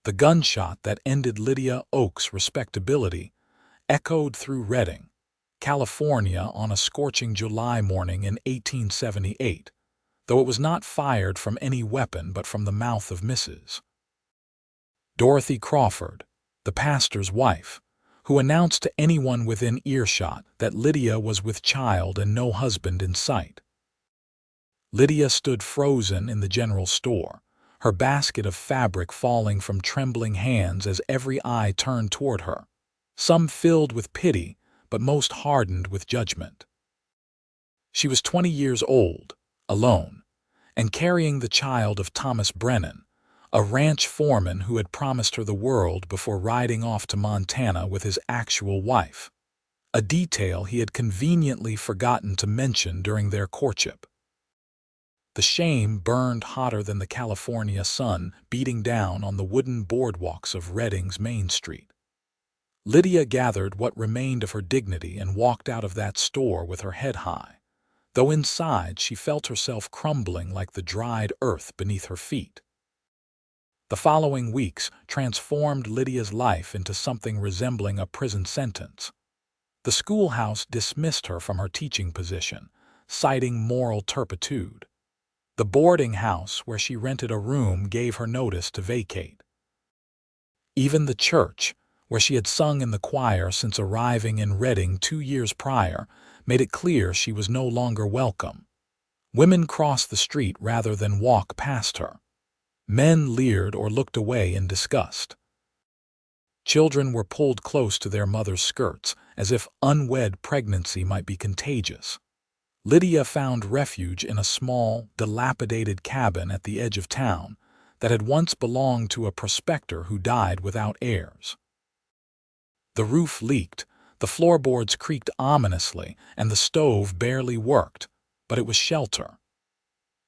The gunshot that ended Lydia Oakes' respectability echoed through Redding, California on a scorching July morning in 1878, though it was not fired from any weapon but from the mouth of Mrs. Dorothy Crawford, the pastor's wife, who announced to anyone within earshot that Lydia was with child and no husband in sight. Lydia stood frozen in the general store, her basket of fabric falling from trembling hands as every eye turned toward her, some filled with pity, but most hardened with judgment. She was 20 years old, alone, and carrying the child of Thomas Brennan, a ranch foreman who had promised her the world before riding off to Montana with his actual wife, a detail he had conveniently forgotten to mention during their courtship. The shame burned hotter than the California sun beating down on the wooden boardwalks of Redding's Main Street. Lydia gathered what remained of her dignity and walked out of that store with her head high, though inside she felt herself crumbling like the dried earth beneath her feet. The following weeks transformed Lydia's life into something resembling a prison sentence. The schoolhouse dismissed her from her teaching position, citing moral turpitude. The boarding house where she rented a room gave her notice to vacate. Even the church, where she had sung in the choir since arriving in Redding 2 years prior, made it clear she was no longer welcome. Women crossed the street rather than walk past her. Men leered or looked away in disgust. Children were pulled close to their mothers' skirts, as if unwed pregnancy might be contagious. Lydia found refuge in a small, dilapidated cabin at the edge of town that had once belonged to a prospector who died without heirs. The roof leaked, the floorboards creaked ominously, and the stove barely worked, but it was shelter.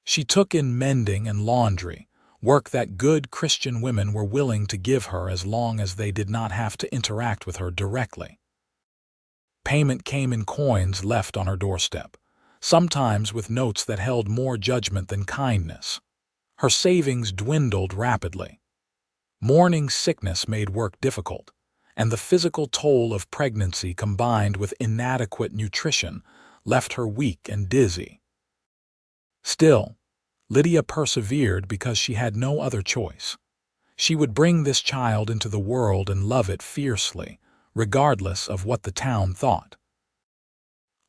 She took in mending and laundry, work that good Christian women were willing to give her as long as they did not have to interact with her directly. Payment came in coins left on her doorstep, sometimes with notes that held more judgment than kindness. Her savings dwindled rapidly. Morning sickness made work difficult, and the physical toll of pregnancy combined with inadequate nutrition left her weak and dizzy. Still, Lydia persevered because she had no other choice. She would bring this child into the world and love it fiercely, regardless of what the town thought.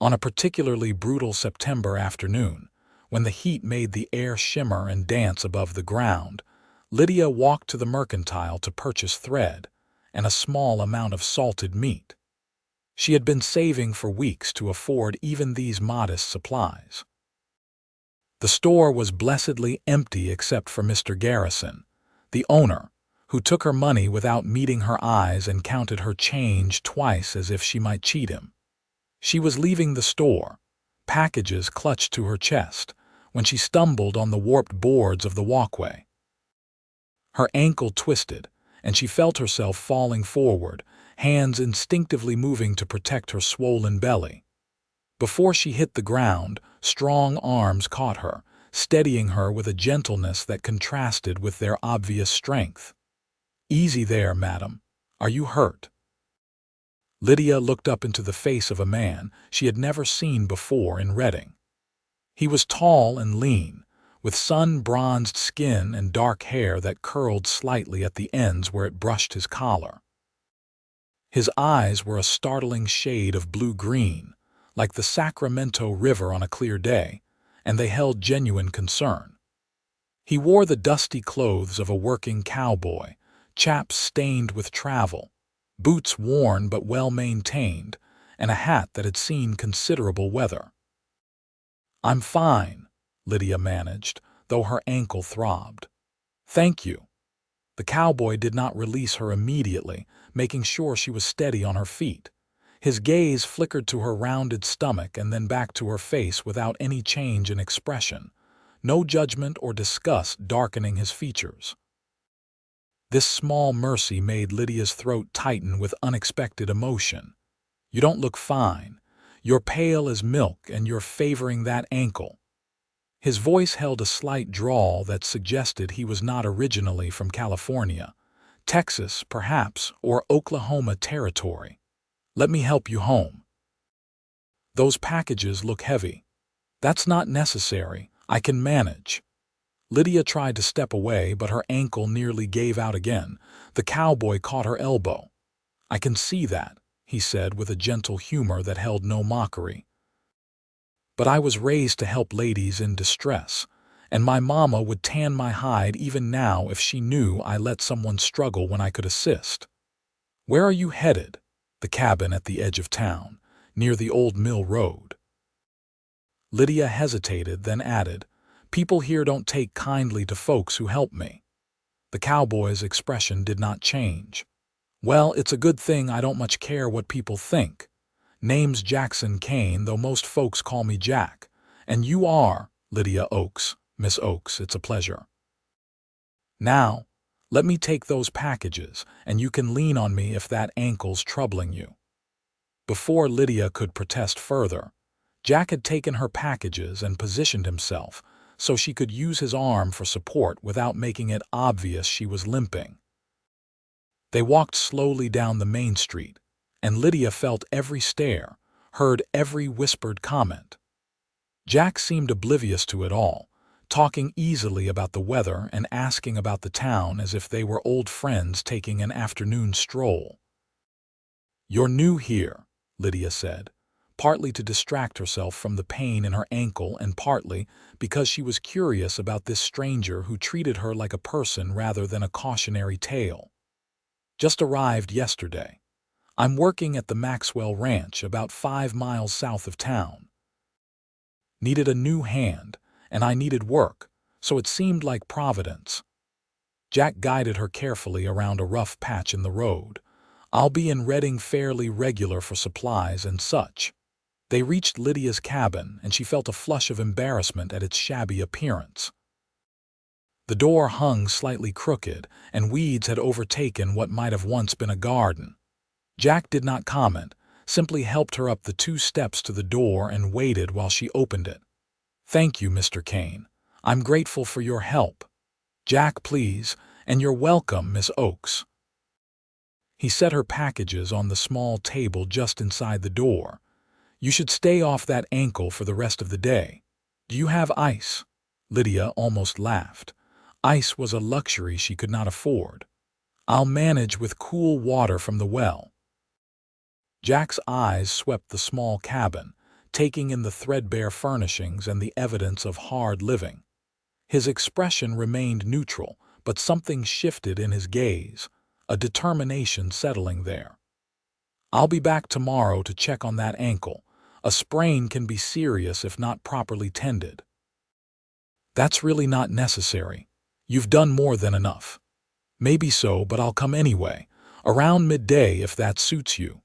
On a particularly brutal September afternoon, when the heat made the air shimmer and dance above the ground, Lydia walked to the mercantile to purchase thread and a small amount of salted meat. She had been saving for weeks to afford even these modest supplies. The store was blessedly empty except for Mr. Garrison, the owner, who took her money without meeting her eyes and counted her change twice as if she might cheat him. She was leaving the store, packages clutched to her chest, when she stumbled on the warped boards of the walkway. Her ankle twisted, and she felt herself falling forward, hands instinctively moving to protect her swollen belly. Before she hit the ground, strong arms caught her, steadying her with a gentleness that contrasted with their obvious strength. "Easy there, madam. Are you hurt?" Lydia looked up into the face of a man she had never seen before in Redding. He was tall and lean, with sun-bronzed skin and dark hair that curled slightly at the ends where it brushed his collar. His eyes were a startling shade of blue-green, like the Sacramento River on a clear day, and they held genuine concern. He wore the dusty clothes of a working cowboy, chaps stained with travel, boots worn but well-maintained, and a hat that had seen considerable weather. "I'm fine," Lydia managed, though her ankle throbbed. "Thank you." The cowboy did not release her immediately, making sure she was steady on her feet. His gaze flickered to her rounded stomach and then back to her face without any change in expression, no judgment or disgust darkening his features. This small mercy made Lydia's throat tighten with unexpected emotion. "You don't look fine. You're pale as milk and you're favoring that ankle." His voice held a slight drawl that suggested he was not originally from California, Texas, perhaps, or Oklahoma Territory. Let me help you home. Those packages look heavy. That's not necessary. I can manage. Lydia tried to step away, but her ankle nearly gave out again. The cowboy caught her elbow. I can see that, he said with a gentle humor that held no mockery. But I was raised to help ladies in distress, and my mama would tan my hide even now if she knew I let someone struggle when I could assist. Where are you headed? The cabin at the edge of town, near the old mill road. Lydia hesitated, then added, People here don't take kindly to folks who help me. The cowboy's expression did not change. Well, it's a good thing I don't much care what people think. Name's Jackson Kane, though most folks call me Jack. And you are Lydia Oakes. Miss Oakes, it's a pleasure. Now, let me take those packages, and you can lean on me if that ankle's troubling you. Before Lydia could protest further, Jack had taken her packages and positioned himself so she could use his arm for support without making it obvious she was limping. They walked slowly down the main street, and Lydia felt every stare, heard every whispered comment. Jack seemed oblivious to it all, talking easily about the weather and asking about the town as if they were old friends taking an afternoon stroll. You're new here, Lydia said, partly to distract herself from the pain in her ankle and partly because she was curious about this stranger who treated her like a person rather than a cautionary tale. Just arrived yesterday. I'm working at the Maxwell Ranch about 5 miles south of town. Needed a new hand, and I needed work, so it seemed like Providence. Jack guided her carefully around a rough patch in the road. I'll be in Redding fairly regular for supplies and such. They reached Lydia's cabin, and she felt a flush of embarrassment at its shabby appearance. The door hung slightly crooked, and weeds had overtaken what might have once been a garden. Jack did not comment, simply helped her up the 2 steps to the door and waited while she opened it. Thank you, Mr. Kane. I'm grateful for your help. Jack, please, and you're welcome, Miss Oakes. He set her packages on the small table just inside the door. You should stay off that ankle for the rest of the day. Do you have ice? Lydia almost laughed. Ice was a luxury she could not afford. I'll manage with cool water from the well. Jack's eyes swept the small cabin, taking in the threadbare furnishings and the evidence of hard living. His expression remained neutral, but something shifted in his gaze, a determination settling there. I'll be back tomorrow to check on that ankle. A sprain can be serious if not properly tended. That's really not necessary. You've done more than enough. Maybe so, but I'll come anyway, around midday if that suits you.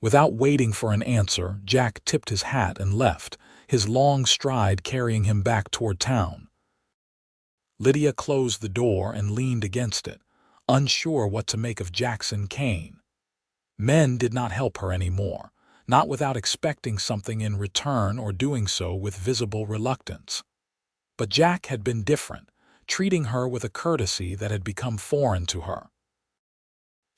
Without waiting for an answer, Jack tipped his hat and left, his long stride carrying him back toward town. Lydia closed the door and leaned against it, unsure what to make of Jackson Kane. Men did not help her anymore, not without expecting something in return or doing so with visible reluctance. But Jack had been different, treating her with a courtesy that had become foreign to her.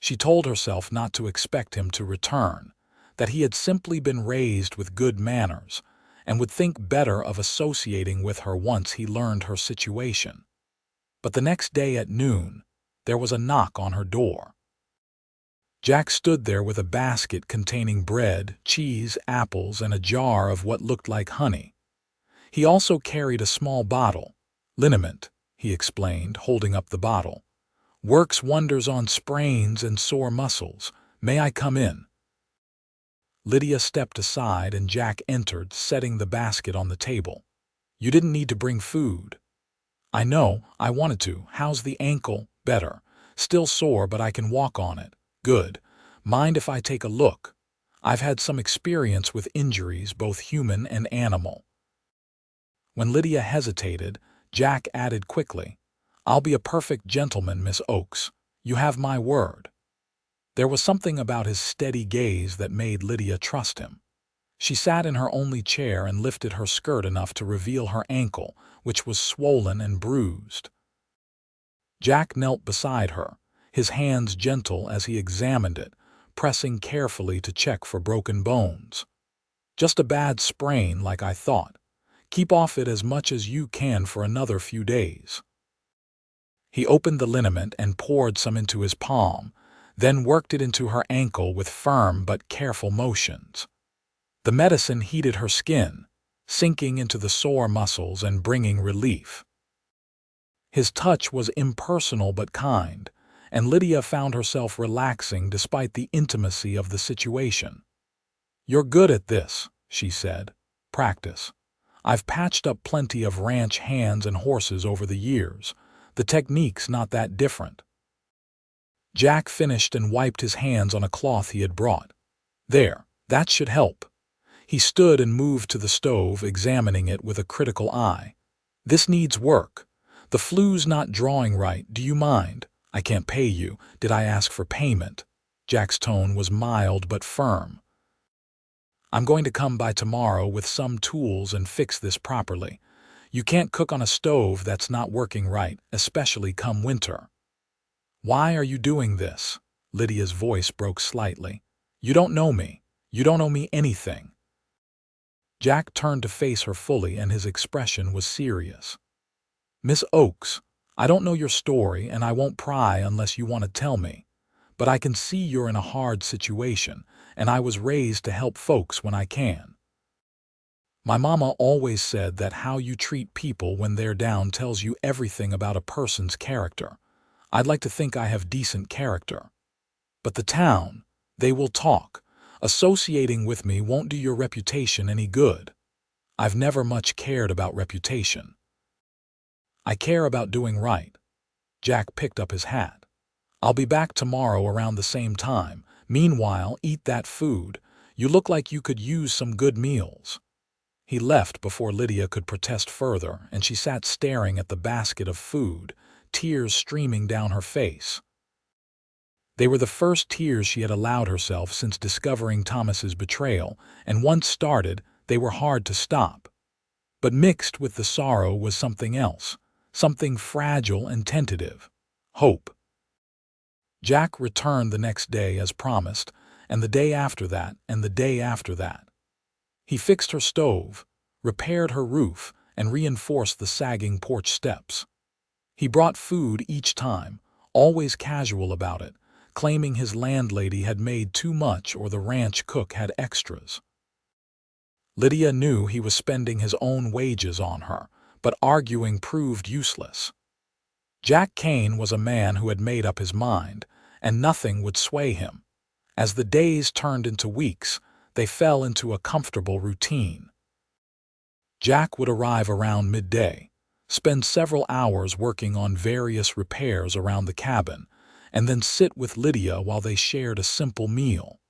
She told herself not to expect him to return, that he had simply been raised with good manners, and would think better of associating with her once he learned her situation. But the next day at noon, there was a knock on her door. Jack stood there with a basket containing bread, cheese, apples, and a jar of what looked like honey. He also carried a small bottle. Liniment, he explained, holding up the bottle. Works wonders on sprains and sore muscles. May I come in? Lydia stepped aside and Jack entered, setting the basket on the table. You didn't need to bring food. I know, I wanted to. How's the ankle? Better. Still sore, but I can walk on it. Good. Mind if I take a look? I've had some experience with injuries, both human and animal. When Lydia hesitated, Jack added quickly, I'll be a perfect gentleman, Miss Oakes. You have my word. There was something about his steady gaze that made Lydia trust him. She sat in her only chair and lifted her skirt enough to reveal her ankle, which was swollen and bruised. Jack knelt beside her, his hands gentle as he examined it, pressing carefully to check for broken bones. "Just a bad sprain, like I thought. Keep off it as much as you can for another few days." He opened the liniment and poured some into his palm, then worked it into her ankle with firm but careful motions. The medicine heated her skin, sinking into the sore muscles and bringing relief. His touch was impersonal but kind, and Lydia found herself relaxing despite the intimacy of the situation. "You're good at this," she said. "Practice. I've patched up plenty of ranch hands and horses over the years. The technique's not that different." Jack finished and wiped his hands on a cloth he had brought. "There, that should help." He stood and moved to the stove, examining it with a critical eye. "This needs work. The flue's not drawing right. Do you mind? I can't pay you. Did I ask for payment?" Jack's tone was mild but firm. "I'm going to come by tomorrow with some tools and fix this properly. You can't cook on a stove that's not working right, especially come winter." "Why are you doing this?" Lydia's voice broke slightly. "You don't know me. You don't owe me anything." Jack turned to face her fully, and his expression was serious. "Miss Oakes, I don't know your story, and I won't pry unless you want to tell me. But I can see you're in a hard situation, and I was raised to help folks when I can. My mama always said that how you treat people when they're down tells you everything about a person's character. I'd like to think I have decent character. But the town, they will talk. Associating with me won't do your reputation any good. I've never much cared about reputation. I care about doing right." Jack picked up his hat. "I'll be back tomorrow around the same time. Meanwhile, eat that food. You look like you could use some good meals." He left before Lydia could protest further, and she sat staring at the basket of food, tears streaming down her face. They were the first tears she had allowed herself since discovering Thomas's betrayal, and once started, they were hard to stop. But mixed with the sorrow was something else, something fragile and tentative: hope. Jack returned the next day as promised, and the day after that, and the day after that. He fixed her stove, repaired her roof, and reinforced the sagging porch steps. He brought food each time, always casual about it, claiming his landlady had made too much or the ranch cook had extras. Lydia knew he was spending his own wages on her, but arguing proved useless. Jack Kane was a man who had made up his mind, and nothing would sway him. As the days turned into weeks, they fell into a comfortable routine. Jack would arrive around midday, spend several hours working on various repairs around the cabin, and then sit with Lydia while they shared a simple meal.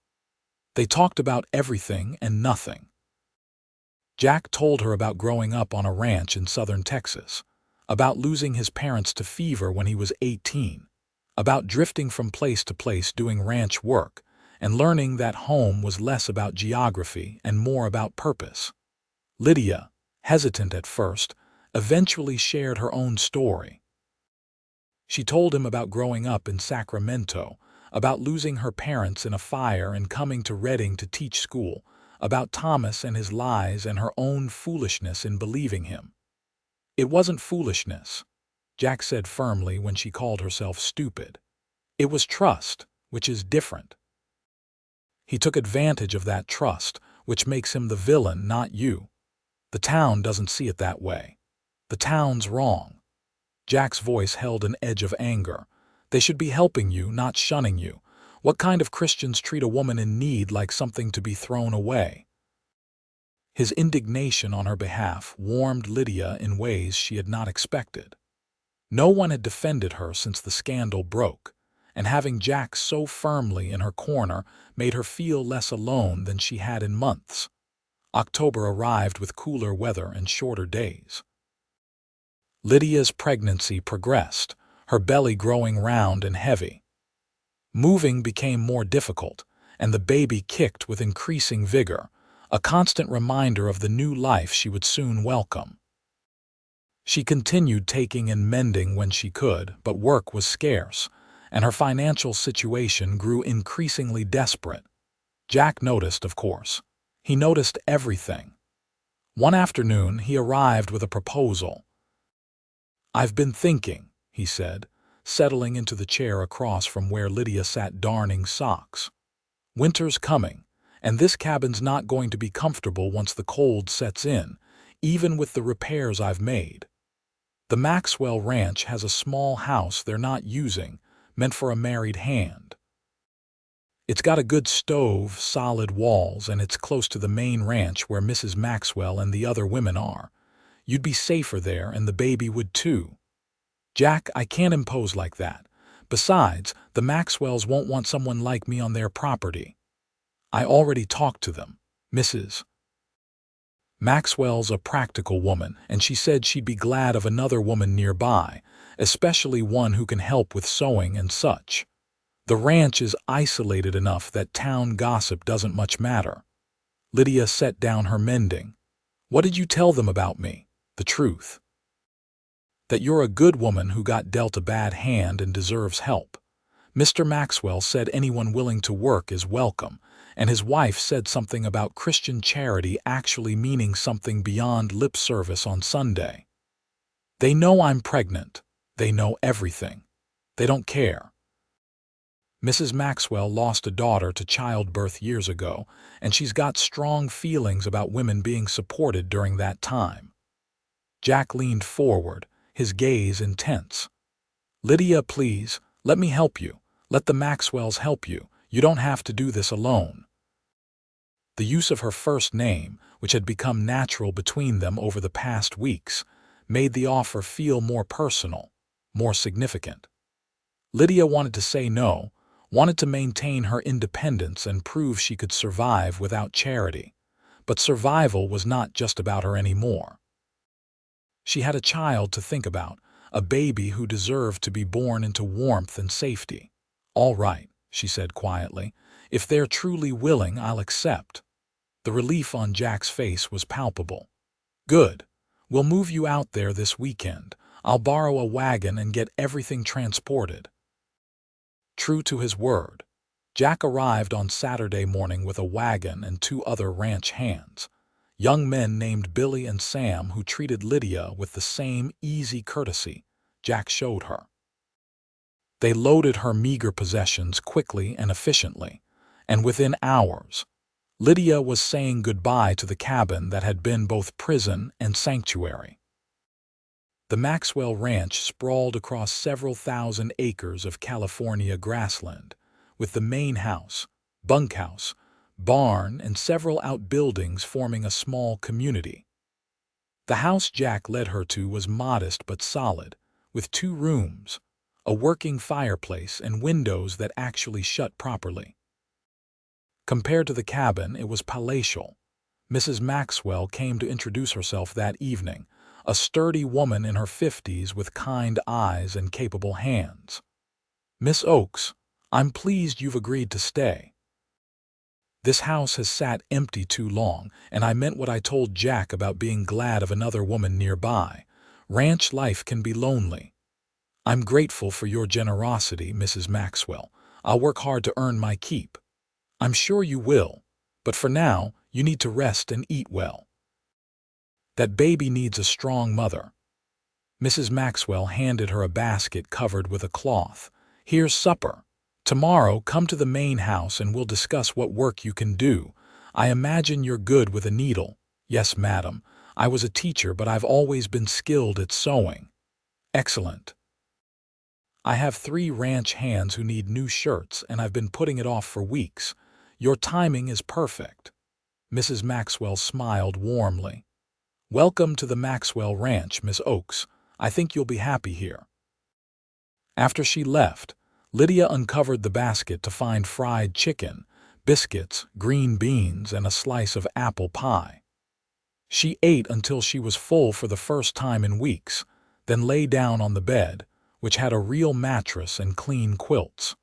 They talked about everything and nothing. Jack told her about growing up on a ranch in southern Texas, about losing his parents to fever when he was 18, about drifting from place to place doing ranch work, and learning that home was less about geography and more about purpose. Lydia, hesitant at first, eventually shared her own story. She told him about growing up in Sacramento, about losing her parents in a fire and coming to Redding to teach school, about Thomas and his lies and her own foolishness in believing him. "It wasn't foolishness," Jack said firmly when she called herself stupid. "It was trust, which is different. He took advantage of that trust, which makes him the villain, not you. The town doesn't see it that way. The town's wrong." Jack's voice held an edge of anger. "They should be helping you, not shunning you. What kind of Christians treat a woman in need like something to be thrown away?" His indignation on her behalf warmed Lydia in ways she had not expected. No one had defended her since the scandal broke, and having Jack so firmly in her corner made her feel less alone than she had in months. October arrived with cooler weather and shorter days. Lydia's pregnancy progressed, her belly growing round and heavy. Moving became more difficult, and the baby kicked with increasing vigor, a constant reminder of the new life she would soon welcome. She continued taking and mending when she could, but work was scarce, and her financial situation grew increasingly desperate. Jack noticed, of course. He noticed everything. One afternoon, he arrived with a proposal. "I've been thinking," he said, settling into the chair across from where Lydia sat darning socks. "Winter's coming, and this cabin's not going to be comfortable once the cold sets in, even with the repairs I've made. The Maxwell Ranch has a small house they're not using, meant for a married hand. It's got a good stove, solid walls, and it's close to the main ranch where Mrs. Maxwell and the other women are. You'd be safer there, and the baby would too. Jack, I can't impose like that. Besides, the Maxwells won't want someone like me on their property. I already talked to them. Mrs. Maxwell's a practical woman, and she said she'd be glad of another woman nearby, especially one who can help with sewing and such. The ranch is isolated enough that town gossip doesn't much matter." Lydia set down her mending. "What did you tell them about me? The truth. That you're a good woman who got dealt a bad hand and deserves help. Mr. Maxwell said anyone willing to work is welcome, and his wife said something about Christian charity actually meaning something beyond lip service on Sunday. They know I'm pregnant. They know everything. They don't care. Mrs. Maxwell lost a daughter to childbirth years ago, and she's got strong feelings about women being supported during that time." Jack leaned forward, his gaze intense. "Lydia, please, let me help you. Let the Maxwells help you. You don't have to do this alone." The use of her first name, which had become natural between them over the past weeks, made the offer feel more personal, more significant. Lydia wanted to say no, wanted to maintain her independence and prove she could survive without charity. But survival was not just about her anymore. She had a child to think about, a baby who deserved to be born into warmth and safety. "All right," she said quietly. "If they're truly willing, I'll accept." The relief on Jack's face was palpable. "Good. We'll move you out there this weekend. I'll borrow a wagon and get everything transported." True to his word, Jack arrived on Saturday morning with a wagon and 2 other ranch hands, young men named Billy and Sam who treated Lydia with the same easy courtesy Jack showed her. They loaded her meager possessions quickly and efficiently, and within hours, Lydia was saying goodbye to the cabin that had been both prison and sanctuary. The Maxwell Ranch sprawled across several thousand acres of California grassland, with the main house, bunkhouse, barn, and several outbuildings forming a small community. The house Jack led her to was modest but solid, with 2 rooms, a working fireplace, and windows that actually shut properly. Compared to the cabin, it was palatial. Mrs. Maxwell came to introduce herself that evening, a sturdy woman in her 50s with kind eyes and capable hands. "Miss Oakes, I'm pleased you've agreed to stay. This house has sat empty too long, and I meant what I told Jack about being glad of another woman nearby. Ranch life can be lonely. I'm grateful for your generosity, Mrs. Maxwell. I'll work hard to earn my keep. I'm sure you will, but for now, you need to rest and eat well. That baby needs a strong mother." Mrs. Maxwell handed her a basket covered with a cloth. "Here's supper. Tomorrow, come to the main house and we'll discuss what work you can do. I imagine you're good with a needle." "Yes, madam. I was a teacher, but I've always been skilled at sewing." "Excellent. I have 3 ranch hands who need new shirts, and I've been putting it off for weeks. Your timing is perfect." Mrs. Maxwell smiled warmly. "Welcome to the Maxwell Ranch, Miss Oakes. I think you'll be happy here." After she left, Lydia uncovered the basket to find fried chicken, biscuits, green beans, and a slice of apple pie. She ate until she was full for the first time in weeks, then lay down on the bed, which had a real mattress and clean quilts.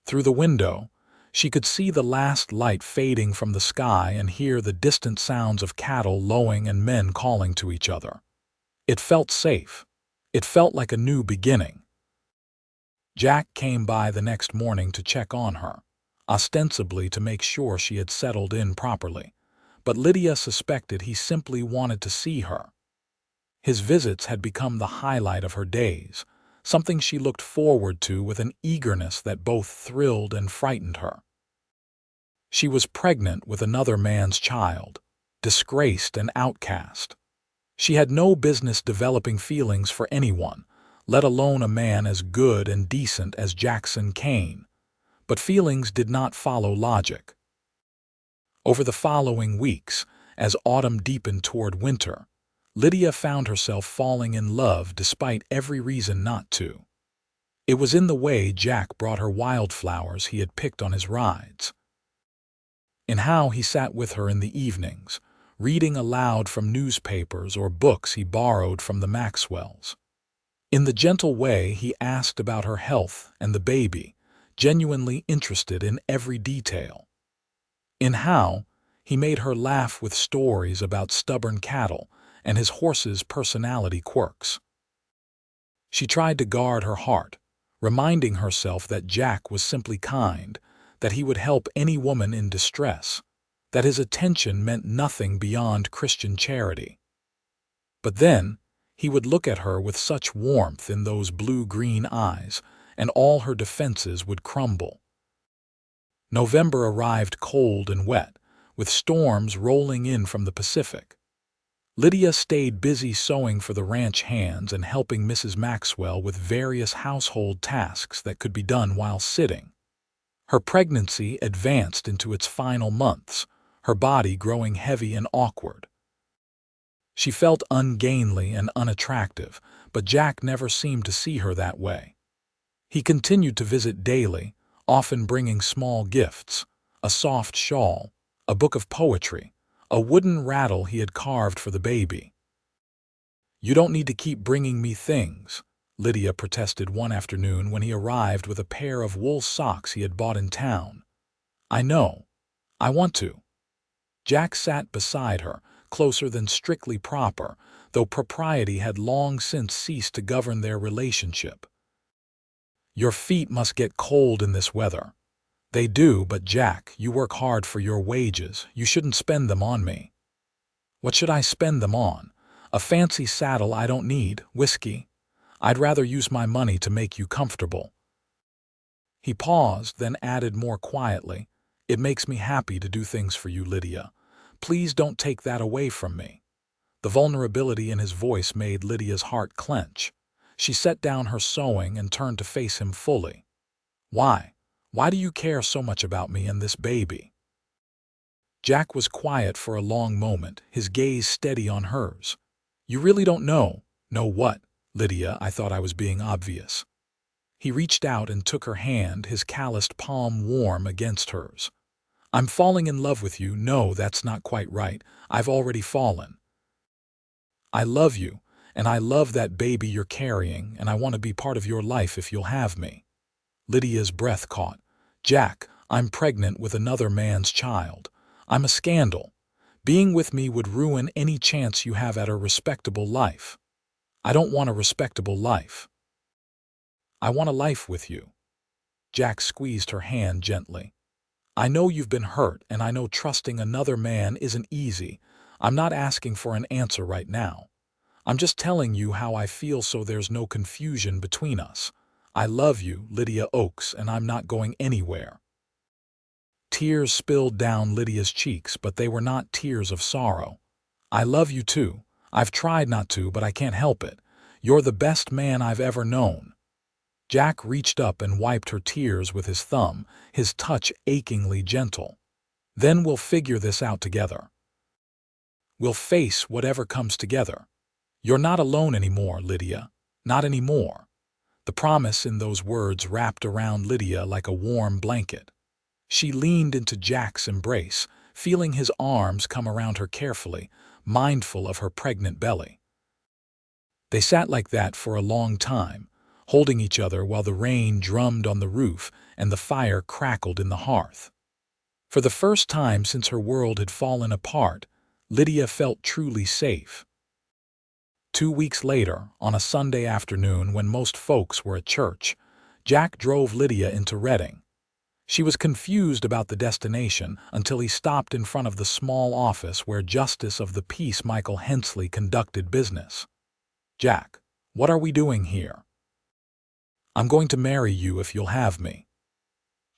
Through the window, she could see the last light fading from the sky and hear the distant sounds of cattle lowing and men calling to each other. It felt safe. It felt like a new beginning. Jack came by the next morning to check on her, ostensibly to make sure she had settled in properly, but Lydia suspected he simply wanted to see her. His visits had become the highlight of her days, something she looked forward to with an eagerness that both thrilled and frightened her. She was pregnant with another man's child, disgraced and outcast. She had no business developing feelings for anyone, let alone a man as good and decent as Jackson Kane, but feelings did not follow logic. Over the following weeks, as autumn deepened toward winter, Lydia found herself falling in love despite every reason not to. It was in the way Jack brought her wildflowers he had picked on his rides, in how he sat with her in the evenings, reading aloud from newspapers or books he borrowed from the Maxwells. In the gentle way he asked about her health and the baby, genuinely interested in every detail. In how he made her laugh with stories about stubborn cattle and his horse's personality quirks. She tried to guard her heart, reminding herself that Jack was simply kind, that he would help any woman in distress, that his attention meant nothing beyond Christian charity. But then, he would look at her with such warmth in those blue-green eyes, and all her defenses would crumble. November arrived cold and wet, with storms rolling in from the Pacific. Lydia stayed busy sewing for the ranch hands and helping Mrs. Maxwell with various household tasks that could be done while sitting. Her pregnancy advanced into its final months, her body growing heavy and awkward. She felt ungainly and unattractive, but Jack never seemed to see her that way. He continued to visit daily, often bringing small gifts, a soft shawl, a book of poetry, a wooden rattle he had carved for the baby. "You don't need to keep bringing me things," Lydia protested one afternoon when he arrived with a pair of wool socks he had bought in town. "I know. I want to." Jack sat beside her, closer than strictly proper, though propriety had long since ceased to govern their relationship. "Your feet must get cold in this weather." "They do, but Jack, you work hard for your wages. You shouldn't spend them on me." "What should I spend them on? A fancy saddle I don't need, whiskey. I'd rather use my money to make you comfortable." He paused, then added more quietly, "It makes me happy to do things for you, Lydia. Please don't take that away from me." The vulnerability in his voice made Lydia's heart clench. She set down her sewing and turned to face him fully. "Why? Why do you care so much about me and this baby?" Jack was quiet for a long moment, his gaze steady on hers. "You really don't know." "Know what?" "Lydia, I thought I was being obvious." He reached out and took her hand, his calloused palm warm against hers. "I'm falling in love with you." "No, that's not quite right. I've already fallen. I love you, and I love that baby you're carrying, and I want to be part of your life if you'll have me." Lydia's breath caught. "Jack, I'm pregnant with another man's child. I'm a scandal. Being with me would ruin any chance you have at a respectable life." "I don't want a respectable life. I want a life with you." Jack squeezed her hand gently. "I know you've been hurt, and I know trusting another man isn't easy. I'm not asking for an answer right now. I'm just telling you how I feel so there's no confusion between us. I love you, Lydia Oakes, and I'm not going anywhere." Tears spilled down Lydia's cheeks, but they were not tears of sorrow. "I love you too. I've tried not to, but I can't help it. You're the best man I've ever known." Jack reached up and wiped her tears with his thumb, his touch achingly gentle. "Then we'll figure this out together. We'll face whatever comes together. You're not alone anymore, Lydia. Not anymore." The promise in those words wrapped around Lydia like a warm blanket. She leaned into Jack's embrace, feeling his arms come around her carefully, mindful of her pregnant belly. They sat like that for a long time, holding each other while the rain drummed on the roof and the fire crackled in the hearth. For the first time since her world had fallen apart, Lydia felt truly safe. 2 weeks later, on a Sunday afternoon when most folks were at church, Jack drove Lydia into Reading. She was confused about the destination until he stopped in front of the small office where Justice of the Peace Michael Hensley conducted business. "Jack, what are we doing here?" "I'm going to marry you if you'll have me."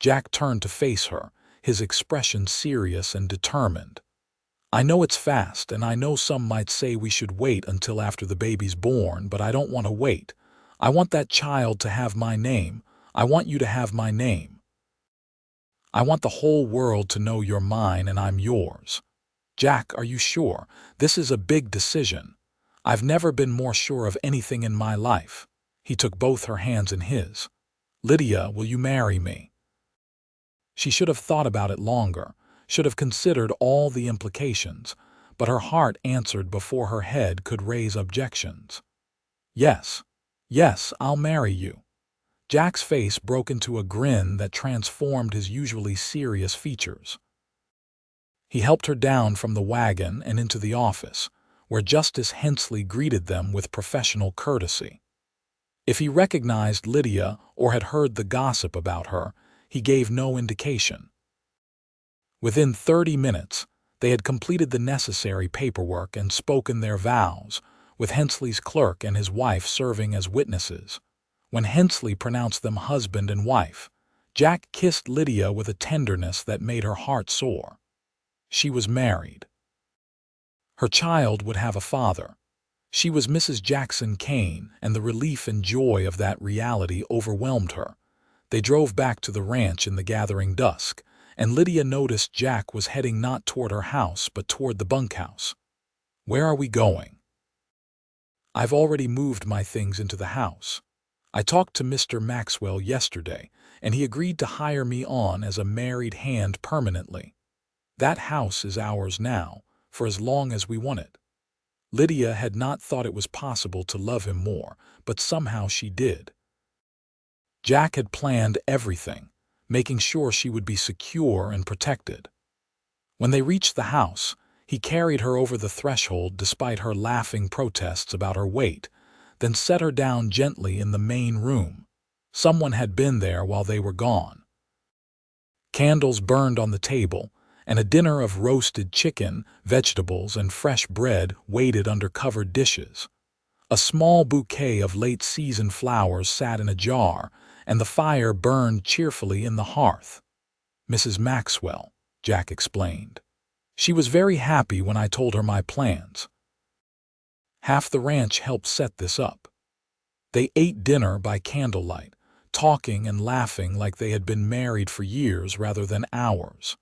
Jack turned to face her, his expression serious and determined. "I know it's fast, and I know some might say we should wait until after the baby's born, but I don't want to wait. I want that child to have my name. I want you to have my name. I want the whole world to know you're mine and I'm yours." "Jack, are you sure? This is a big decision." "I've never been more sure of anything in my life." He took both her hands in his. "Lydia, will you marry me?" She should have thought about it longer, should have considered all the implications, but her heart answered before her head could raise objections. "Yes, yes, I'll marry you." Jack's face broke into a grin that transformed his usually serious features. He helped her down from the wagon and into the office, where Justice Hensley greeted them with professional courtesy. If he recognized Lydia or had heard the gossip about her, he gave no indication. Within 30 minutes, they had completed the necessary paperwork and spoken their vows, with Hensley's clerk and his wife serving as witnesses. When Hensley pronounced them husband and wife, Jack kissed Lydia with a tenderness that made her heart soar. She was married. Her child would have a father. She was Mrs. Jackson Kane, and the relief and joy of that reality overwhelmed her. They drove back to the ranch in the gathering dusk, and Lydia noticed Jack was heading not toward her house but toward the bunkhouse. "Where are we going?" "I've already moved my things into the house. I talked to Mr. Maxwell yesterday, and he agreed to hire me on as a married hand permanently. That house is ours now, for as long as we want it." Lydia had not thought it was possible to love him more, but somehow she did. Jack had planned everything, making sure she would be secure and protected. When they reached the house, he carried her over the threshold despite her laughing protests about her weight, then set her down gently in the main room. Someone had been there while they were gone. Candles burned on the table, and a dinner of roasted chicken, vegetables, and fresh bread waited under covered dishes. A small bouquet of late-season flowers sat in a jar, and the fire burned cheerfully in the hearth. "Mrs. Maxwell," Jack explained. "She was very happy when I told her my plans. Half the ranch helped set this up." They ate dinner by candlelight, talking and laughing like they had been married for years rather than hours.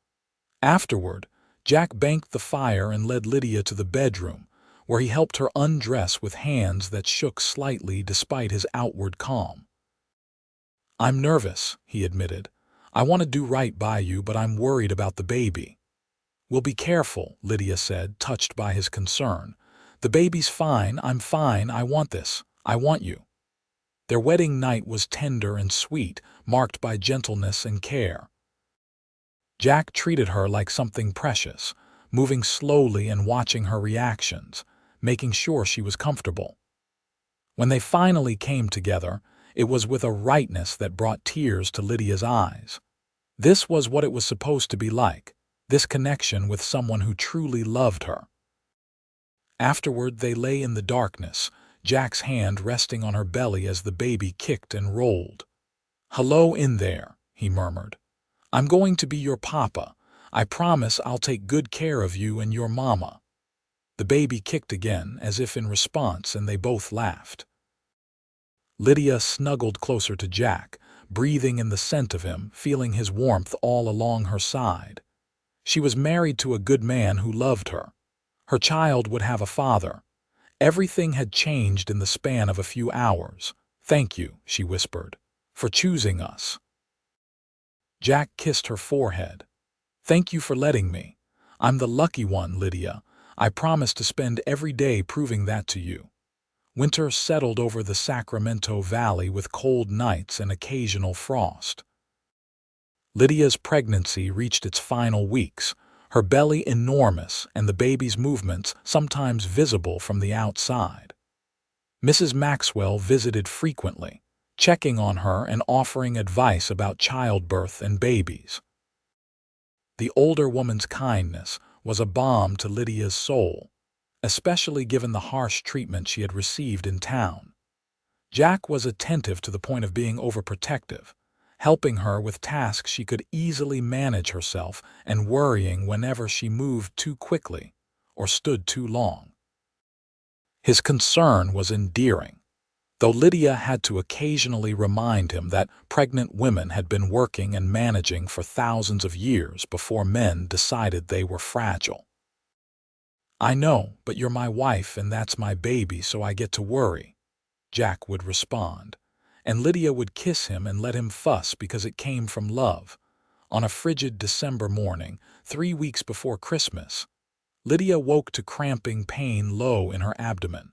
Afterward, Jack banked the fire and led Lydia to the bedroom, where he helped her undress with hands that shook slightly despite his outward calm. "I'm nervous," he admitted. "I want to do right by you, but I'm worried about the baby." "We'll be careful," Lydia said, touched by his concern. "The baby's fine, I'm fine, I want this, I want you." Their wedding night was tender and sweet, marked by gentleness and care. Jack treated her like something precious, moving slowly and watching her reactions, making sure she was comfortable. When they finally came together, it was with a rightness that brought tears to Lydia's eyes. This was what it was supposed to be like, this connection with someone who truly loved her. Afterward, they lay in the darkness, Jack's hand resting on her belly as the baby kicked and rolled. "Hello in there," he murmured. "I'm going to be your papa. I promise I'll take good care of you and your mama." The baby kicked again, as if in response, and they both laughed. Lydia snuggled closer to Jack, breathing in the scent of him, feeling his warmth all along her side. She was married to a good man who loved her. Her child would have a father. Everything had changed in the span of a few hours. "Thank you," she whispered, "for choosing us." Jack kissed her forehead. "Thank you for letting me. I'm the lucky one, Lydia. I promise to spend every day proving that to you." Winter settled over the Sacramento Valley with cold nights and occasional frost. Lydia's pregnancy reached its final weeks, her belly enormous and the baby's movements sometimes visible from the outside. Mrs. Maxwell visited frequently, checking on her and offering advice about childbirth and babies. The older woman's kindness was a balm to Lydia's soul, especially given the harsh treatment she had received in town. Jack was attentive to the point of being overprotective, helping her with tasks she could easily manage herself and worrying whenever she moved too quickly or stood too long. His concern was endearing, though Lydia had to occasionally remind him that pregnant women had been working and managing for thousands of years before men decided they were fragile. "I know, but you're my wife and that's my baby, so I get to worry," Jack would respond, and Lydia would kiss him and let him fuss because it came from love. On a frigid December morning, 3 weeks before Christmas, Lydia woke to cramping pain low in her abdomen.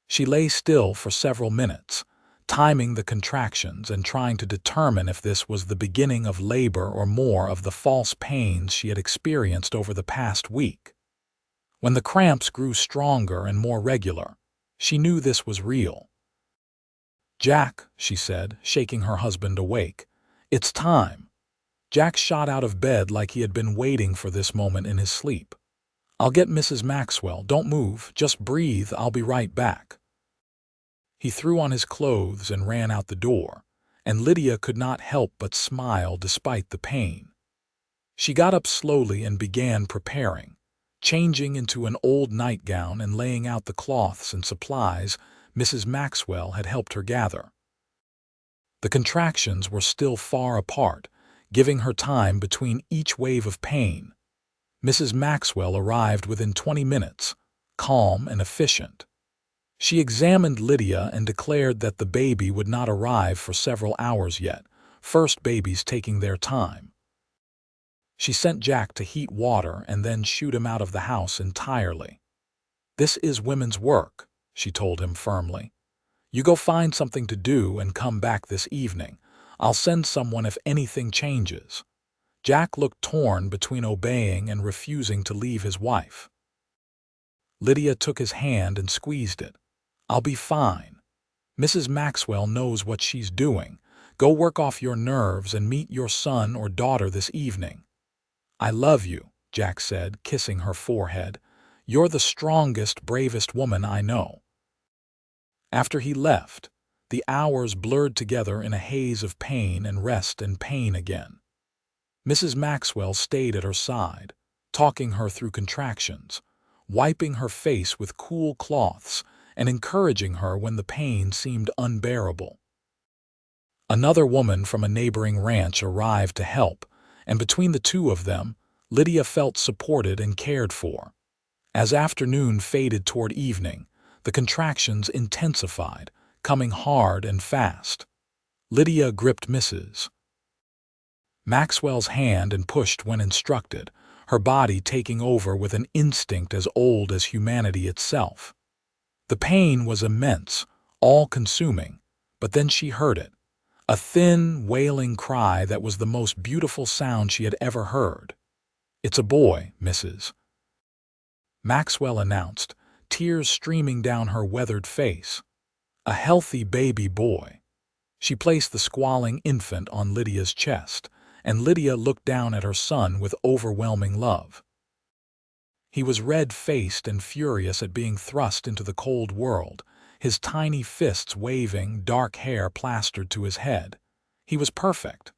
She lay still for several minutes, timing the contractions and trying to determine if this was the beginning of labor or more of the false pains she had experienced over the past week. When the cramps grew stronger and more regular, she knew this was real. "Jack," she said, shaking her husband awake, "it's time." Jack shot out of bed like he had been waiting for this moment in his sleep. "I'll get Mrs. Maxwell. Don't move. Just breathe. I'll be right back." He threw on his clothes and ran out the door, and Lydia could not help but smile despite the pain. She got up slowly and began preparing, changing into an old nightgown and laying out the cloths and supplies Mrs. Maxwell had helped her gather. The contractions were still far apart, giving her time between each wave of pain. Mrs. Maxwell arrived within 20 minutes, calm and efficient. She examined Lydia and declared that the baby would not arrive for several hours yet, first babies taking their time. She sent Jack to heat water and then shoot him out of the house entirely. "This is women's work," she told him firmly. "You go find something to do and come back this evening. I'll send someone if anything changes." Jack looked torn between obeying and refusing to leave his wife. Lydia took his hand and squeezed it. "I'll be fine. Mrs. Maxwell knows what she's doing. Go work off your nerves and meet your son or daughter this evening." "I love you," Jack said, kissing her forehead. "You're the strongest, bravest woman I know." After he left, the hours blurred together in a haze of pain and rest and pain again. Mrs. Maxwell stayed at her side, talking her through contractions, wiping her face with cool cloths and encouraging her when the pain seemed unbearable. Another woman from a neighboring ranch arrived to help, and between the two of them, Lydia felt supported and cared for. As afternoon faded toward evening, the contractions intensified, coming hard and fast. Lydia gripped Mrs. Maxwell's hand and pushed when instructed, her body taking over with an instinct as old as humanity itself. The pain was immense, all-consuming, but then she heard it, a thin, wailing cry that was the most beautiful sound she had ever heard. "It's a boy, Mrs. Maxwell announced, tears streaming down her weathered face. "A healthy baby boy." She placed the squalling infant on Lydia's chest, and Lydia looked down at her son with overwhelming love. He was red-faced and furious at being thrust into the cold world, his tiny fists waving, dark hair plastered to his head. He was perfect.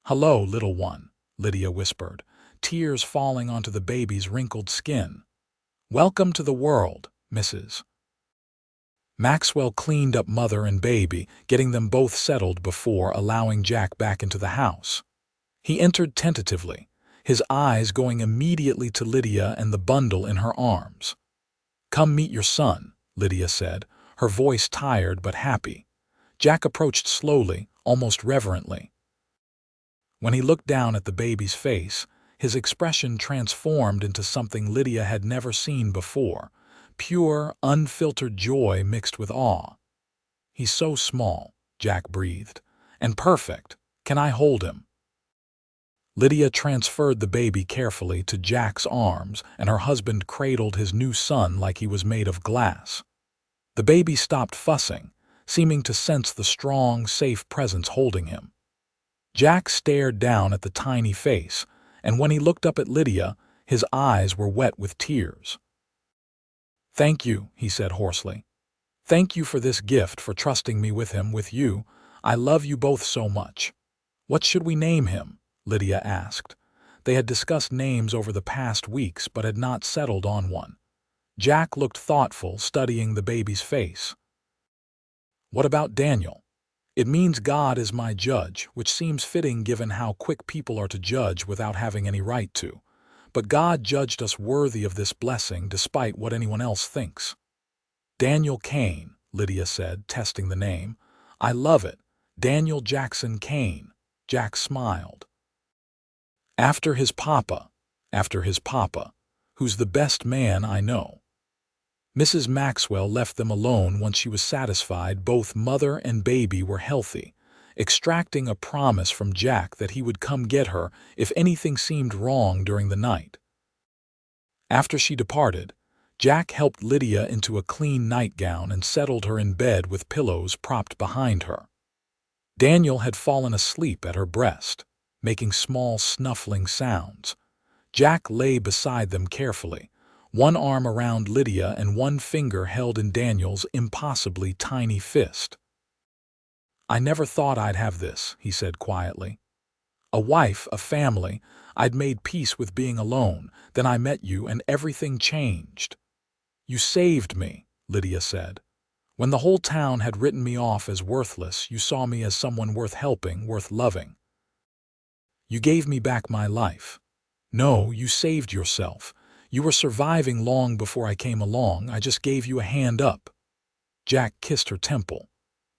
"Hello, little one," Lydia whispered, tears falling onto the baby's wrinkled skin. "Welcome to the world, Mrs. Maxwell cleaned up mother and baby, getting them both settled before allowing Jack back into the house. He entered tentatively, his eyes going immediately to Lydia and the bundle in her arms. "Come meet your son," Lydia said, her voice tired but happy. Jack approached slowly, almost reverently. When he looked down at the baby's face, his expression transformed into something Lydia had never seen before, pure, unfiltered joy mixed with awe. "He's so small," Jack breathed, "and perfect. Can I hold him?" Lydia transferred the baby carefully to Jack's arms, and her husband cradled his new son like he was made of glass. The baby stopped fussing, seeming to sense the strong, safe presence holding him. Jack stared down at the tiny face, and when he looked up at Lydia, his eyes were wet with tears. "Thank you," he said hoarsely. "Thank you for this gift, for trusting me with him, with you. I love you both so much." "What should we name him?" Lydia asked. They had discussed names over the past weeks but had not settled on one. Jack looked thoughtful, studying the baby's face. "What about Daniel? It means God is my judge, which seems fitting given how quick people are to judge without having any right to. But God judged us worthy of this blessing despite what anyone else thinks." "Daniel Kane," Lydia said, testing the name. "I love it. Daniel Jackson Kane." Jack smiled. After his papa, who's the best man I know." Mrs. Maxwell left them alone once she was satisfied both mother and baby were healthy, extracting a promise from Jack that he would come get her if anything seemed wrong during the night. After she departed, Jack helped Lydia into a clean nightgown and settled her in bed with pillows propped behind her. Daniel had fallen asleep at her breast, making small snuffling sounds. Jack lay beside them carefully, one arm around Lydia and one finger held in Daniel's impossibly tiny fist. "I never thought I'd have this," he said quietly. "A wife, a family. I'd made peace with being alone. Then I met you and everything changed." "You saved me," Lydia said. "When the whole town had written me off as worthless, you saw me as someone worth helping, worth loving. You gave me back my life. No, you saved yourself. You were surviving long before I came along. I just gave you a hand up." Jack kissed her temple.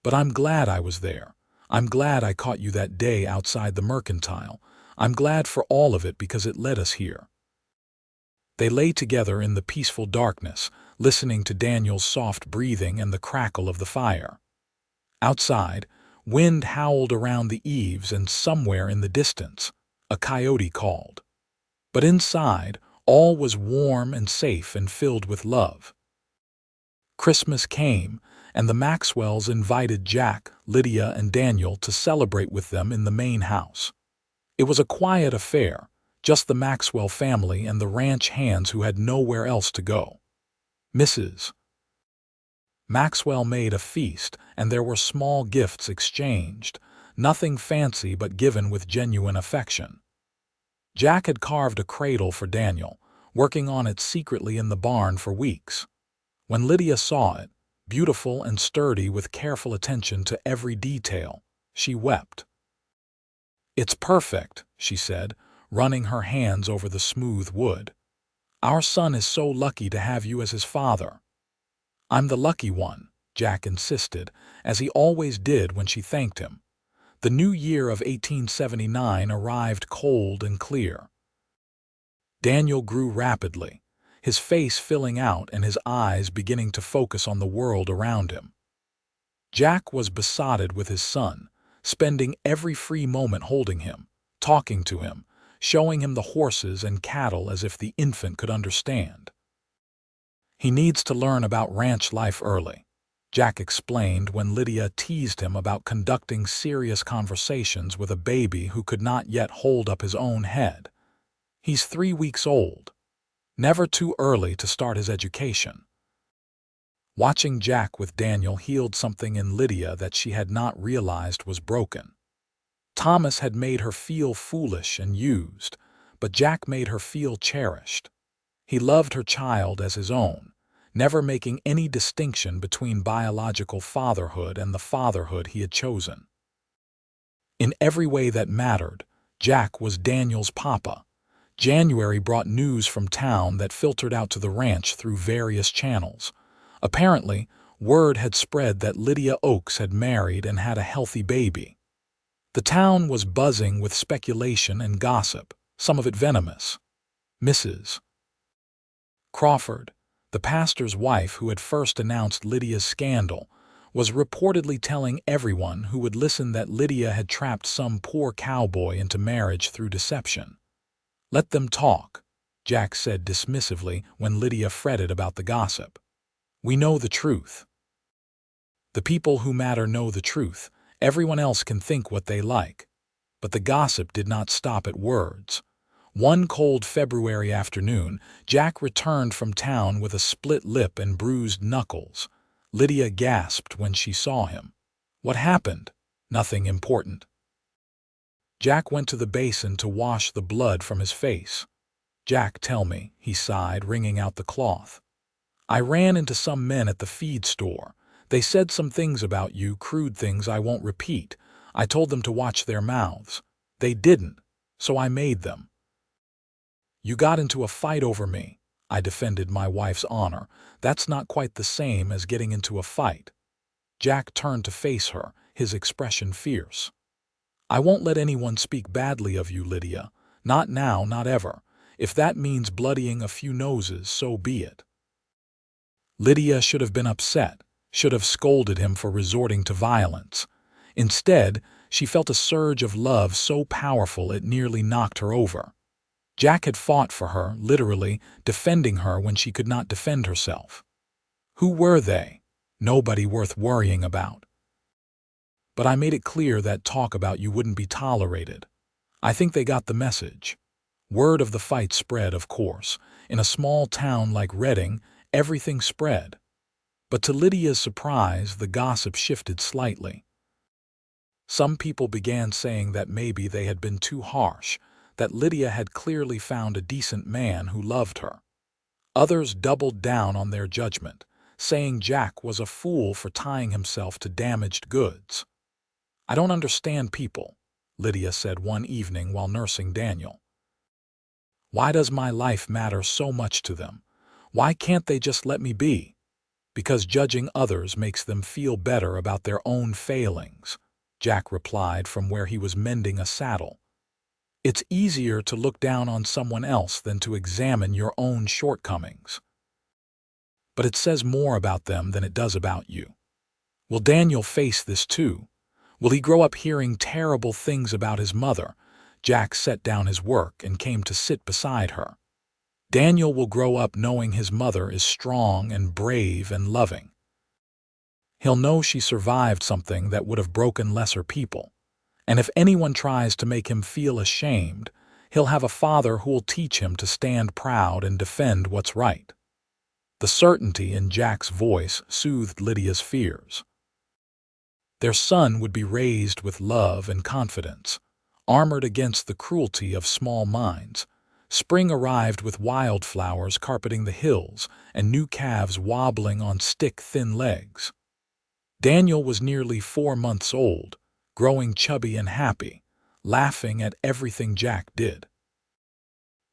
"But I'm glad I was there. I'm glad I caught you that day outside the mercantile. I'm glad for all of it because it led us here." They lay together in the peaceful darkness, listening to Daniel's soft breathing and the crackle of the fire. Outside, wind howled around the eaves, and somewhere in the distance, a coyote called. But inside, all was warm and safe and filled with love. Christmas came, and the Maxwells invited Jack, Lydia, and Daniel to celebrate with them in the main house. It was a quiet affair, just the Maxwell family and the ranch hands who had nowhere else to go. Mrs. Maxwell made a feast, and there were small gifts exchanged, nothing fancy but given with genuine affection. Jack had carved a cradle for Daniel, working on it secretly in the barn for weeks. When Lydia saw it, beautiful and sturdy with careful attention to every detail, she wept. "It's perfect," she said, running her hands over the smooth wood. "Our son is so lucky to have you as his father." "I'm the lucky one," Jack insisted, as he always did when she thanked him. The new year of 1879 arrived cold and clear. Daniel grew rapidly, his face filling out and his eyes beginning to focus on the world around him. Jack was besotted with his son, spending every free moment holding him, talking to him, showing him the horses and cattle as if the infant could understand. "He needs to learn about ranch life early," Jack explained when Lydia teased him about conducting serious conversations with a baby who could not yet hold up his own head. "He's 3 weeks old. Never too early to start his education." Watching Jack with Daniel healed something in Lydia that she had not realized was broken. Thomas had made her feel foolish and used, but Jack made her feel cherished. He loved her child as his own, never making any distinction between biological fatherhood and the fatherhood he had chosen. In every way that mattered, Jack was Daniel's papa. January brought news from town that filtered out to the ranch through various channels. Apparently, word had spread that Lydia Oakes had married and had a healthy baby. The town was buzzing with speculation and gossip, some of it venomous. Mrs. Crawford, the pastor's wife who had first announced Lydia's scandal, was reportedly telling everyone who would listen that Lydia had trapped some poor cowboy into marriage through deception. "Let them talk," Jack said dismissively when Lydia fretted about the gossip. "We know the truth." The people who matter know the truth. Everyone else can think what they like. But the gossip did not stop at words. One cold February afternoon, Jack returned from town with a split lip and bruised knuckles. Lydia gasped when she saw him. What happened? Nothing important. Jack went to the basin to wash the blood from his face. Jack, tell me, he sighed, wringing out the cloth. I ran into some men at the feed store. They said some things about you, crude things I won't repeat. I told them to watch their mouths. They didn't, so I made them. You got into a fight over me. I defended my wife's honor. That's not quite the same as getting into a fight. Jack turned to face her, his expression fierce. I won't let anyone speak badly of you, Lydia. Not now, not ever. If that means bloodying a few noses, so be it. Lydia should have been upset, should have scolded him for resorting to violence. Instead, she felt a surge of love so powerful it nearly knocked her over. Jack had fought for her, literally, defending her when she could not defend herself. Who were they? Nobody worth worrying about. But I made it clear that talk about you wouldn't be tolerated. I think they got the message. Word of the fight spread, of course. In a small town like Reading, everything spread. But to Lydia's surprise, the gossip shifted slightly. Some people began saying that maybe they had been too harsh, that Lydia had clearly found a decent man who loved her. Others doubled down on their judgment, saying Jack was a fool for tying himself to damaged goods. I don't understand people, Lydia said one evening while nursing Daniel. Why does my life matter so much to them? Why can't they just let me be? Because judging others makes them feel better about their own failings, Jack replied from where he was mending a saddle. It's easier to look down on someone else than to examine your own shortcomings. But it says more about them than it does about you. Will Daniel face this too? Will he grow up hearing terrible things about his mother? Jack set down his work and came to sit beside her. Daniel will grow up knowing his mother is strong and brave and loving. He'll know she survived something that would have broken lesser people. And if anyone tries to make him feel ashamed, he'll have a father who will teach him to stand proud and defend what's right. The certainty in Jack's voice soothed Lydia's fears. Their son would be raised with love and confidence, armored against the cruelty of small minds. Spring arrived with wildflowers carpeting the hills and new calves wobbling on stick-thin legs. Daniel was nearly 4 months old, growing chubby and happy, laughing at everything Jack did.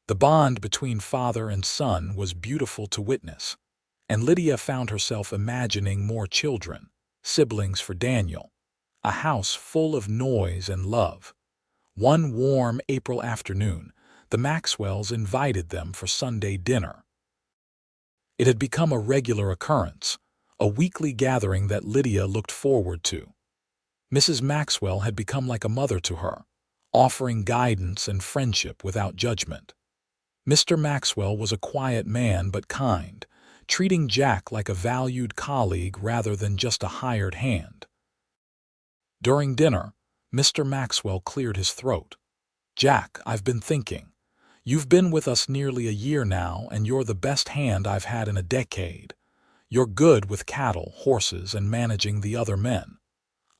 The bond between father and son was beautiful to witness, and Lydia found herself imagining more children, siblings for Daniel, a house full of noise and love. One warm April afternoon, the Maxwells invited them for Sunday dinner. It had become a regular occurrence, a weekly gathering that Lydia looked forward to. Mrs. Maxwell had become like a mother to her, offering guidance and friendship without judgment. Mr. Maxwell was a quiet man but kind, treating Jack like a valued colleague rather than just a hired hand. During dinner, Mr. Maxwell cleared his throat. Jack, I've been thinking. You've been with us nearly a year now, and you're the best hand I've had in a decade. You're good with cattle, horses, and managing the other men.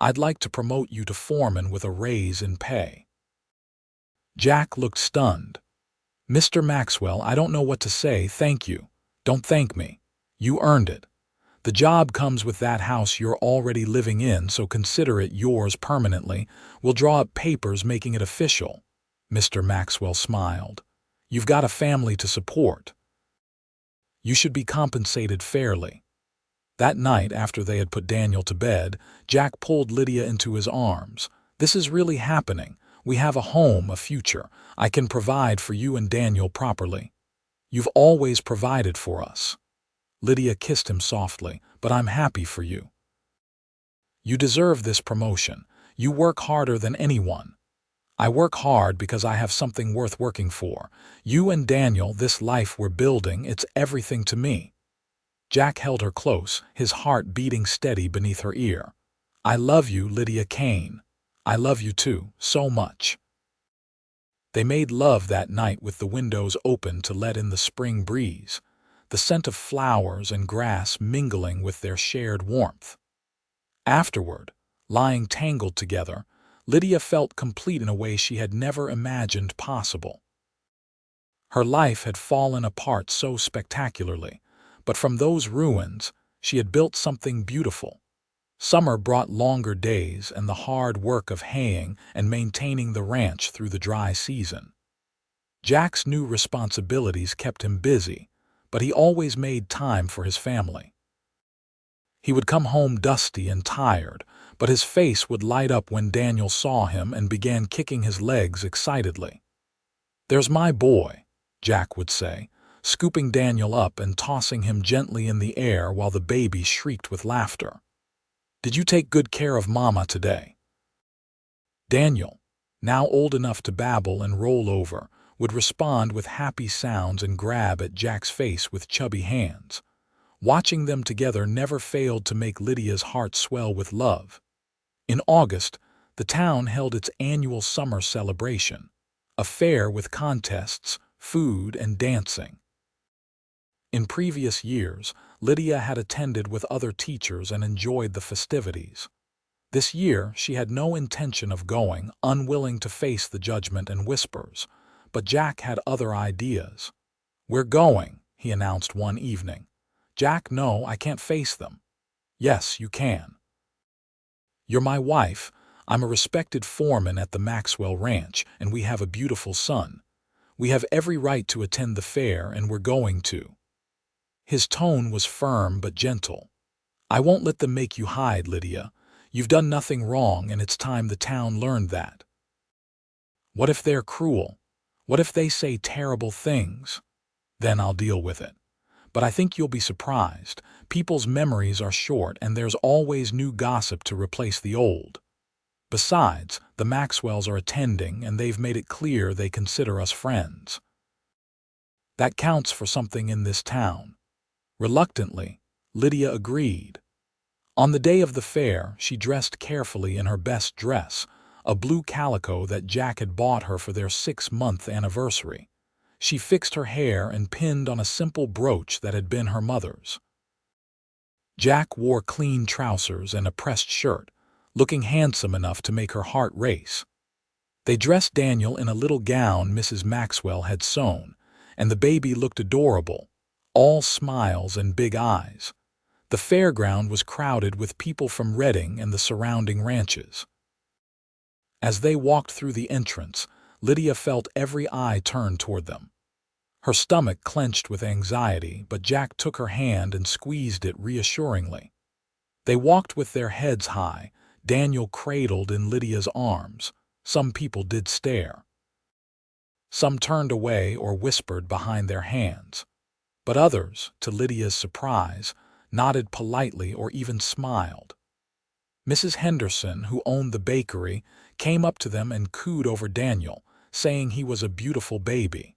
I'd like to promote you to foreman with a raise in pay. Jack looked stunned. Mr. Maxwell, I don't know what to say, thank you. Don't thank me. You earned it. The job comes with that house you're already living in, so consider it yours permanently. We'll draw up papers making it official. Mr. Maxwell smiled. You've got a family to support. You should be compensated fairly. That night, after they had put Daniel to bed, Jack pulled Lydia into his arms. This is really happening. We have a home, a future. I can provide for you and Daniel properly. You've always provided for us. Lydia kissed him softly, but I'm happy for you. You deserve this promotion. You work harder than anyone. I work hard because I have something worth working for. You and Daniel, this life we're building, it's everything to me. Jack held her close, his heart beating steady beneath her ear. "I love you, Lydia Kane. I love you too, so much." They made love that night with the windows open to let in the spring breeze, the scent of flowers and grass mingling with their shared warmth. Afterward, lying tangled together, Lydia felt complete in a way she had never imagined possible. Her life had fallen apart so spectacularly, but from those ruins, she had built something beautiful. Summer brought longer days and the hard work of haying and maintaining the ranch through the dry season. Jack's new responsibilities kept him busy, but he always made time for his family. He would come home dusty and tired, but his face would light up when Daniel saw him and began kicking his legs excitedly. "There's my boy," Jack would say, scooping Daniel up and tossing him gently in the air while the baby shrieked with laughter. "Did you take good care of Mama today?" Daniel, now old enough to babble and roll over, would respond with happy sounds and grab at Jack's face with chubby hands. Watching them together never failed to make Lydia's heart swell with love. In August, the town held its annual summer celebration, a fair with contests, food, and dancing. In previous years, Lydia had attended with other teachers and enjoyed the festivities. This year, she had no intention of going, unwilling to face the judgment and whispers. But Jack had other ideas. "We're going," he announced one evening. "Jack, no, I can't face them." "Yes, you can. You're my wife. I'm a respected foreman at the Maxwell Ranch, and we have a beautiful son. We have every right to attend the fair, and we're going to." His tone was firm but gentle. "I won't let them make you hide, Lydia. You've done nothing wrong, and it's time the town learned that." "What if they're cruel? What if they say terrible things?" "Then I'll deal with it. But I think you'll be surprised. People's memories are short, and there's always new gossip to replace the old. Besides, the Maxwells are attending, and they've made it clear they consider us friends. That counts for something in this town." Reluctantly, Lydia agreed. On the day of the fair, she dressed carefully in her best dress, a blue calico that Jack had bought her for their 6-month anniversary. She fixed her hair and pinned on a simple brooch that had been her mother's. Jack wore clean trousers and a pressed shirt, looking handsome enough to make her heart race. They dressed Daniel in a little gown Mrs. Maxwell had sewn, and the baby looked adorable, all smiles and big eyes. The fairground was crowded with people from Redding and the surrounding ranches. As they walked through the entrance, Lydia felt every eye turn toward them. Her stomach clenched with anxiety, but Jack took her hand and squeezed it reassuringly. They walked with their heads high, Daniel cradled in Lydia's arms. Some people did stare. Some turned away or whispered behind their hands. But others, to Lydia's surprise, nodded politely or even smiled. Mrs. Henderson, who owned the bakery, came up to them and cooed over Daniel, saying he was a beautiful baby.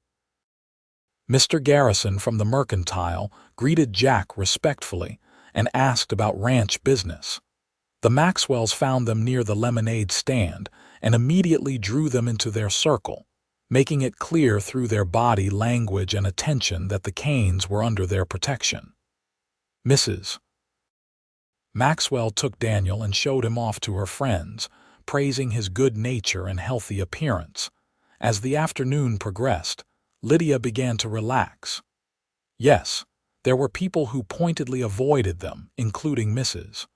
Mr. Garrison from the Mercantile greeted Jack respectfully and asked about ranch business. The Maxwells found them near the lemonade stand and immediately drew them into their circle, making it clear through their body language and attention that the Kanes were under their protection. Mrs. Maxwell took Daniel and showed him off to her friends, praising his good nature and healthy appearance. As the afternoon progressed, Lydia began to relax. Yes, there were people who pointedly avoided them, including Mrs.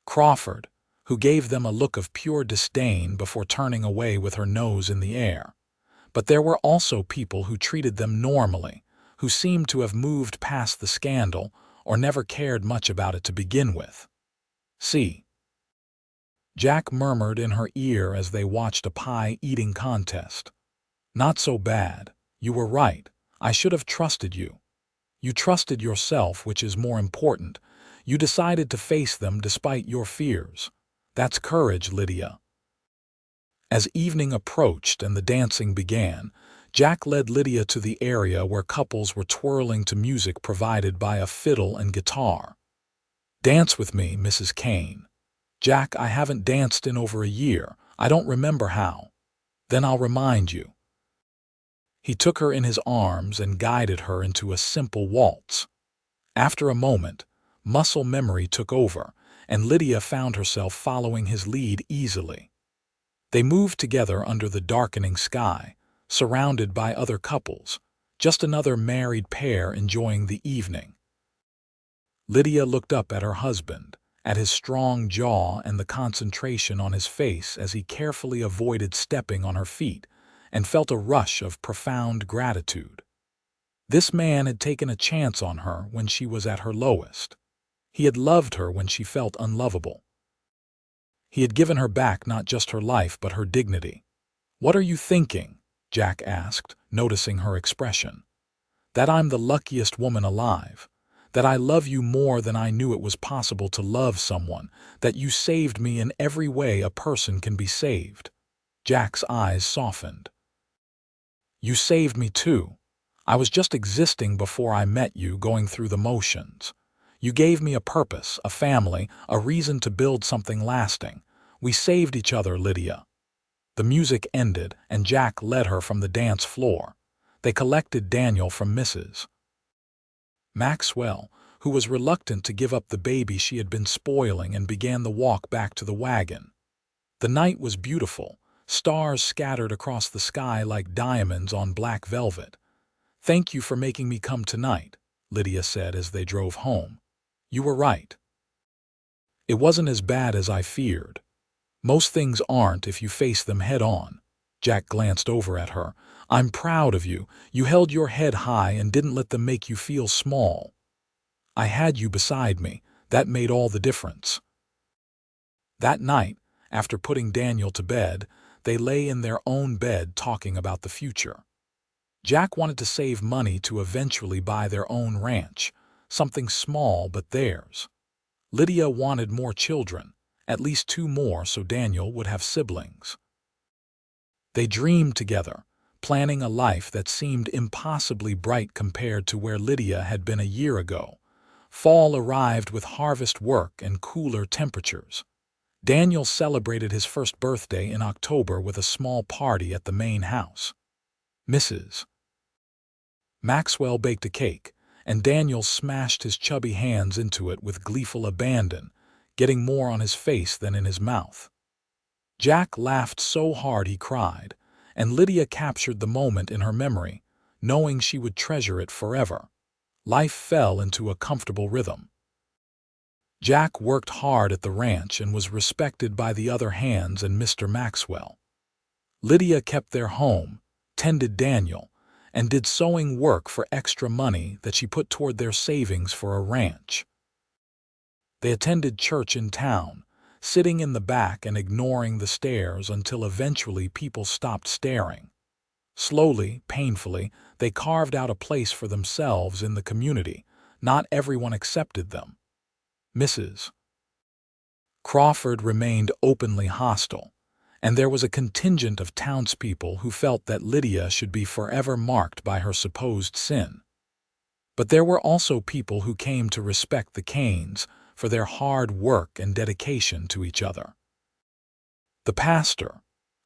Crawford, who gave them a look of pure disdain before turning away with her nose in the air. But there were also people who treated them normally, who seemed to have moved past the scandal or never cared much about it to begin with. "See," Jack murmured in her ear as they watched a pie-eating contest. "Not so bad. You were right. I should have trusted you. You trusted yourself, which is more important. You decided to face them despite your fears. That's courage, Lydia." As evening approached and the dancing began, Jack led Lydia to the area where couples were twirling to music provided by a fiddle and guitar. "Dance with me, Mrs. Kane." "Jack, I haven't danced in over a year. I don't remember how." "Then I'll remind you." He took her in his arms and guided her into a simple waltz. After a moment, muscle memory took over, and Lydia found herself following his lead easily. They moved together under the darkening sky, surrounded by other couples, just another married pair enjoying the evening. Lydia looked up at her husband, at his strong jaw and the concentration on his face as he carefully avoided stepping on her feet, and felt a rush of profound gratitude. This man had taken a chance on her when she was at her lowest. He had loved her when she felt unlovable. He had given her back not just her life but her dignity. "What are you thinking?" Jack asked, noticing her expression. "That I'm the luckiest woman alive. That I love you more than I knew it was possible to love someone. That you saved me in every way a person can be saved." Jack's eyes softened. "You saved me too. I was just existing before I met you, going through the motions. You gave me a purpose, a family, a reason to build something lasting. We saved each other, Lydia." The music ended, and Jack led her from the dance floor. They collected Daniel from Mrs. Maxwell, who was reluctant to give up the baby she had been spoiling, and began the walk back to the wagon. The night was beautiful, stars scattered across the sky like diamonds on black velvet. "Thank you for making me come tonight," Lydia said as they drove home. "You were right. It wasn't as bad as I feared." "Most things aren't if you face them head on." Jack glanced over at her. "I'm proud of you. You held your head high and didn't let them make you feel small." "I had you beside me. That made all the difference." That night, after putting Daniel to bed, they lay in their own bed talking about the future. Jack wanted to save money to eventually buy their own ranch, something small but theirs. Lydia wanted more children, at least 2 more so Daniel would have siblings. They dreamed together, planning a life that seemed impossibly bright compared to where Lydia had been a year ago. Fall arrived with harvest work and cooler temperatures. Daniel celebrated his first birthday in October with a small party at the main house. Mrs. Maxwell baked a cake, and Daniel smashed his chubby hands into it with gleeful abandon, getting more on his face than in his mouth. Jack laughed so hard he cried, and Lydia captured the moment in her memory, knowing she would treasure it forever. Life fell into a comfortable rhythm. Jack worked hard at the ranch and was respected by the other hands and Mr. Maxwell. Lydia kept their home, tended Daniel, and did sewing work for extra money that she put toward their savings for a ranch. They attended church in town, sitting in the back and ignoring the stares until eventually people stopped staring. Slowly, painfully, they carved out a place for themselves in the community. Not everyone accepted them. Mrs. Crawford remained openly hostile, and there was a contingent of townspeople who felt that Lydia should be forever marked by her supposed sin. But there were also people who came to respect the Kanes for their hard work and dedication to each other. The pastor,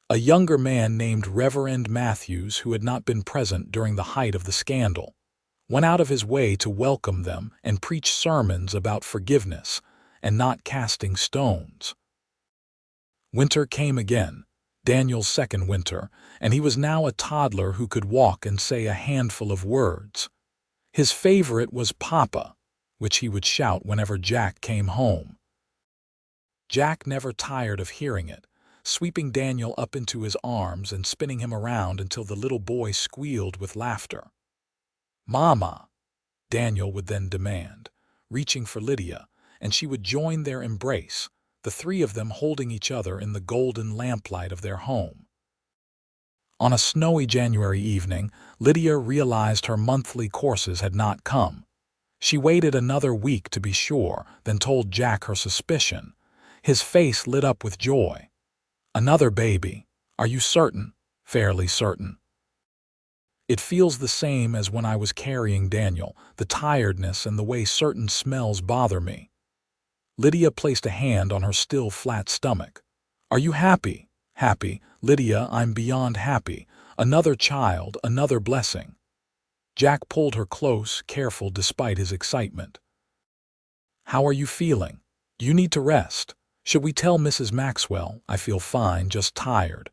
a younger man named Reverend Matthews who had not been present during the height of the scandal, went out of his way to welcome them and preach sermons about forgiveness and not casting stones. Winter came again, Daniel's second winter, and he was now a toddler who could walk and say a handful of words. His favorite was Papa, which he would shout whenever Jack came home. Jack never tired of hearing it, sweeping Daniel up into his arms and spinning him around until the little boy squealed with laughter. "Mama," Daniel would then demand, reaching for Lydia, and she would join their embrace, the 3 of them holding each other in the golden lamplight of their home. On a snowy January evening, Lydia realized her monthly courses had not come. She waited another week to be sure, then told Jack her suspicion. His face lit up with joy. "Another baby. Are you certain?" "Fairly certain." It feels the same as when I was carrying Daniel, the tiredness and the way certain smells bother me. Lydia placed a hand on her still flat stomach. Are you happy? Happy, Lydia, I'm beyond happy. Another child, another blessing. Jack pulled her close, careful despite his excitement. How are you feeling? You need to rest. Should we tell Mrs. Maxwell? I feel fine, just tired.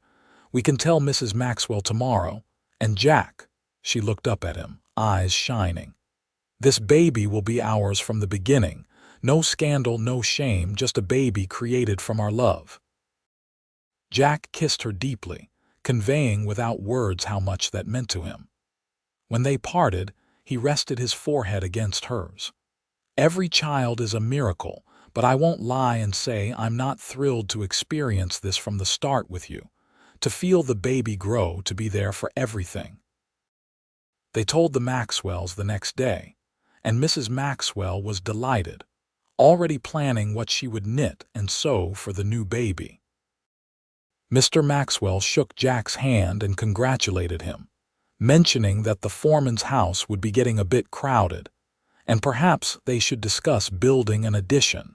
We can tell Mrs. Maxwell tomorrow. And Jack, she looked up at him, eyes shining. This baby will be ours from the beginning. No scandal, no shame, just a baby created from our love. Jack kissed her deeply, conveying without words how much that meant to him. When they parted, he rested his forehead against hers. Every child is a miracle, but I won't lie and say I'm not thrilled to experience this from the start with you, to feel the baby grow, to be there for everything. They told the Maxwells the next day, and Mrs. Maxwell was delighted, already planning what she would knit and sew for the new baby. Mr. Maxwell shook Jack's hand and congratulated him, mentioning that the foreman's house would be getting a bit crowded, and perhaps they should discuss building an addition.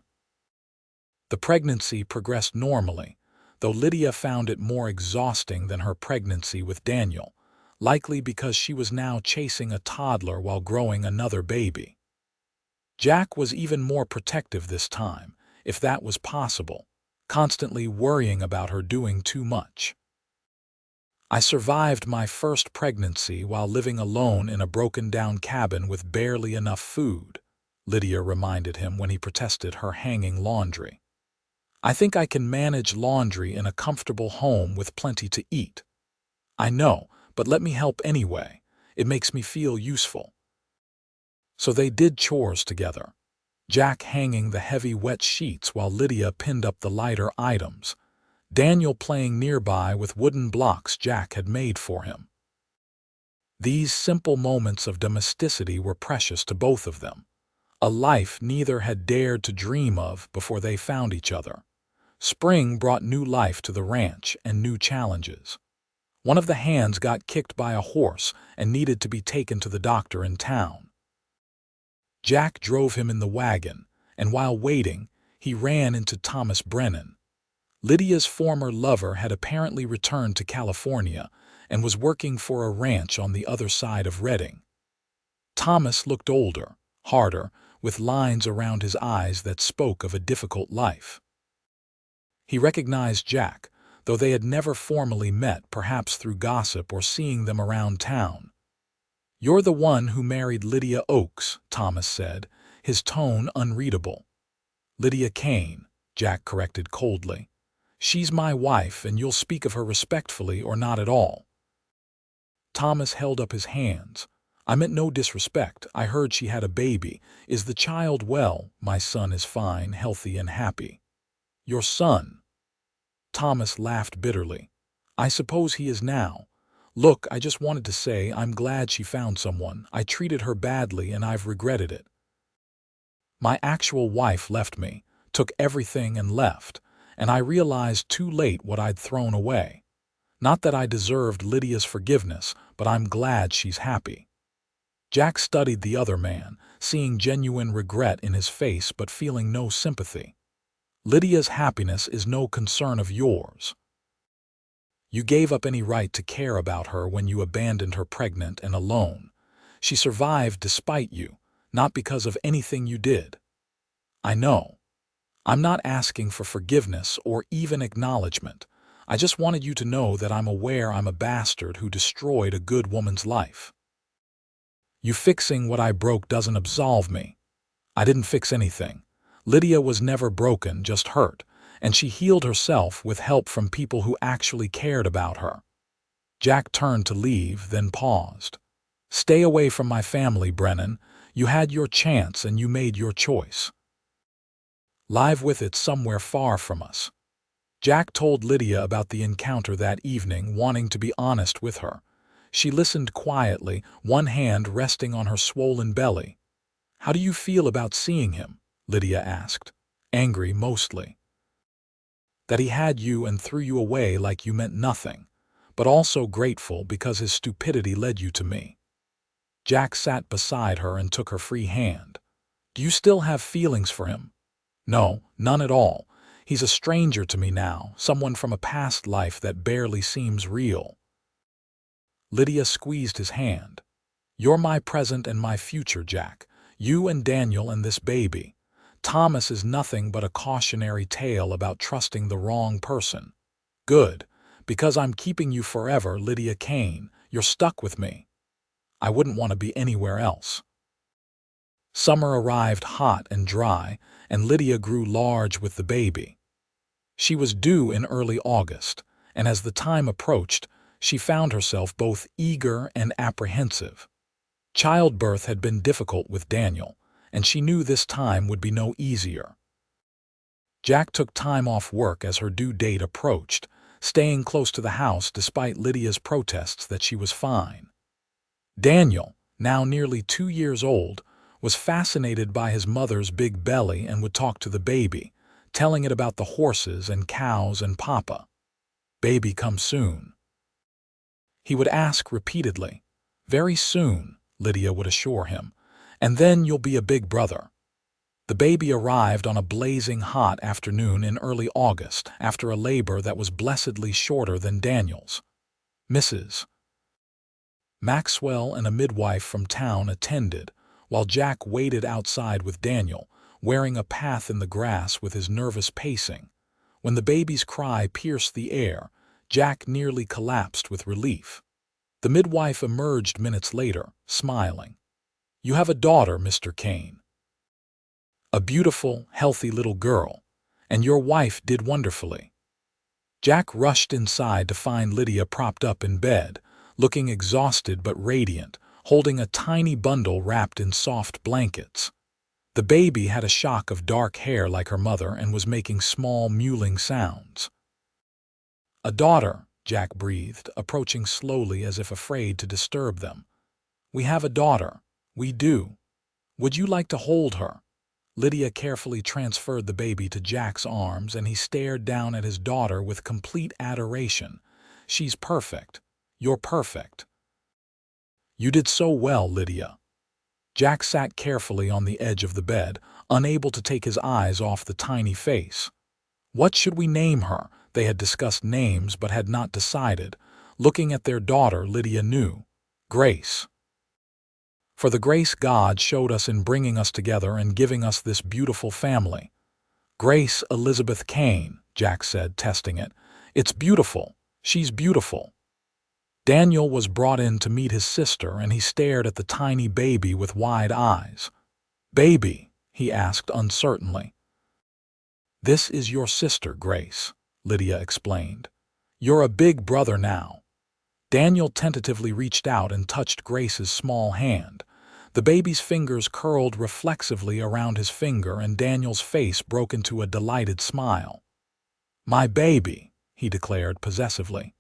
The pregnancy progressed normally, though Lydia found it more exhausting than her pregnancy with Daniel, likely because she was now chasing a toddler while growing another baby. Jack was even more protective this time, if that was possible, constantly worrying about her doing too much. I survived my first pregnancy while living alone in a broken-down cabin with barely enough food, Lydia reminded him when he protested her hanging laundry. I think I can manage laundry in a comfortable home with plenty to eat. I know, but let me help anyway. It makes me feel useful. So they did chores together, Jack hanging the heavy wet sheets while Lydia pinned up the lighter items, Daniel playing nearby with wooden blocks Jack had made for him. These simple moments of domesticity were precious to both of them, a life neither had dared to dream of before they found each other. Spring brought new life to the ranch and new challenges. One of the hands got kicked by a horse and needed to be taken to the doctor in town. Jack drove him in the wagon, and while waiting, he ran into Thomas Brennan. Lydia's former lover had apparently returned to California and was working for a ranch on the other side of Redding. Thomas looked older, harder, with lines around his eyes that spoke of a difficult life. He recognized Jack, though they had never formally met, perhaps through gossip or seeing them around town. "You're the one who married Lydia Oakes," Thomas said, his tone unreadable. "Lydia Kane," Jack corrected coldly. "She's my wife, and you'll speak of her respectfully or not at all." Thomas held up his hands. "I meant no disrespect. I heard she had a baby. Is the child well?" "My son is fine, healthy, and happy." "Your son?" Thomas laughed bitterly. "I suppose he is now. Look, I just wanted to say I'm glad she found someone. I treated her badly and I've regretted it. My actual wife left me, took everything and left, and I realized too late what I'd thrown away. Not that I deserved Lydia's forgiveness, but I'm glad she's happy." Jack studied the other man, seeing genuine regret in his face but feeling no sympathy. "Lydia's happiness is no concern of yours. You gave up any right to care about her when you abandoned her pregnant and alone. She survived despite you, not because of anything you did. I know. I'm not asking for forgiveness or even acknowledgement. I just wanted you to know that I'm aware I'm a bastard who destroyed a good woman's life. You fixing what I broke doesn't absolve me. I didn't fix anything. Lydia was never broken, just hurt, and she healed herself with help from people who actually cared about her." Jack turned to leave, then paused. "Stay away from my family, Brennan. You had your chance and you made your choice. Live with it somewhere far from us." Jack told Lydia about the encounter that evening, wanting to be honest with her. She listened quietly, one hand resting on her swollen belly. "How do you feel about seeing him?" Lydia asked. "Angry, mostly. That he had you and threw you away like you meant nothing. but also grateful because his stupidity led you to me. Jack sat beside her and took her free hand. Do you still have feelings for him? No, none at all. He's a stranger to me now, someone from a past life that barely seems real. Lydia squeezed his hand. You're my present and my future, Jack. You and Daniel and this baby. Thomas is nothing but a cautionary tale about trusting the wrong person. Good, because I'm keeping you forever, Lydia Kane. You're stuck with me. I wouldn't want to be anywhere else. Summer arrived hot and dry, and Lydia grew large with the baby. She was due in early August, and as the time approached, she found herself both eager and apprehensive. Childbirth had been difficult with Daniel, and she knew this time would be no easier. Jack took time off work as her due date approached, staying close to the house despite Lydia's protests that she was fine. Daniel, now nearly 2 years old, was fascinated by his mother's big belly and would talk to the baby, telling it about the horses and cows and Papa. Baby come soon. He would ask repeatedly. Very soon, Lydia would assure him, and then you'll be a big brother. The baby arrived on a blazing hot afternoon in early August after a labor that was blessedly shorter than Daniel's. Mrs. Maxwell and a midwife from town attended, while Jack waited outside with Daniel, wearing a path in the grass with his nervous pacing. When the baby's cry pierced the air, Jack nearly collapsed with relief. The midwife emerged minutes later, smiling. You have a daughter, Mr. Kane. A beautiful, healthy little girl, and your wife did wonderfully. Jack rushed inside to find Lydia propped up in bed, looking exhausted but radiant, holding a tiny bundle wrapped in soft blankets. The baby had a shock of dark hair like her mother and was making small mewling sounds. A daughter, Jack breathed, approaching slowly as if afraid to disturb them. We have a daughter. We do. Would you like to hold her? Lydia carefully transferred the baby to Jack's arms, and he stared down at his daughter with complete adoration. She's perfect. You're perfect. You did so well, Lydia. Jack sat carefully on the edge of the bed, unable to take his eyes off the tiny face. What should we name her? They had discussed names but had not decided. Looking at their daughter, Lydia knew. Grace. For the grace God showed us in bringing us together and giving us this beautiful family. Grace Elizabeth Kane, Jack said, testing it. It's beautiful. She's beautiful. Daniel was brought in to meet his sister, and he stared at the tiny baby with wide eyes. Baby, he asked uncertainly. This is your sister, Grace, Lydia explained. You're a big brother now. Daniel tentatively reached out and touched Grace's small hand. The baby's fingers curled reflexively around his finger, and Daniel's face broke into a delighted smile. My baby, he declared possessively.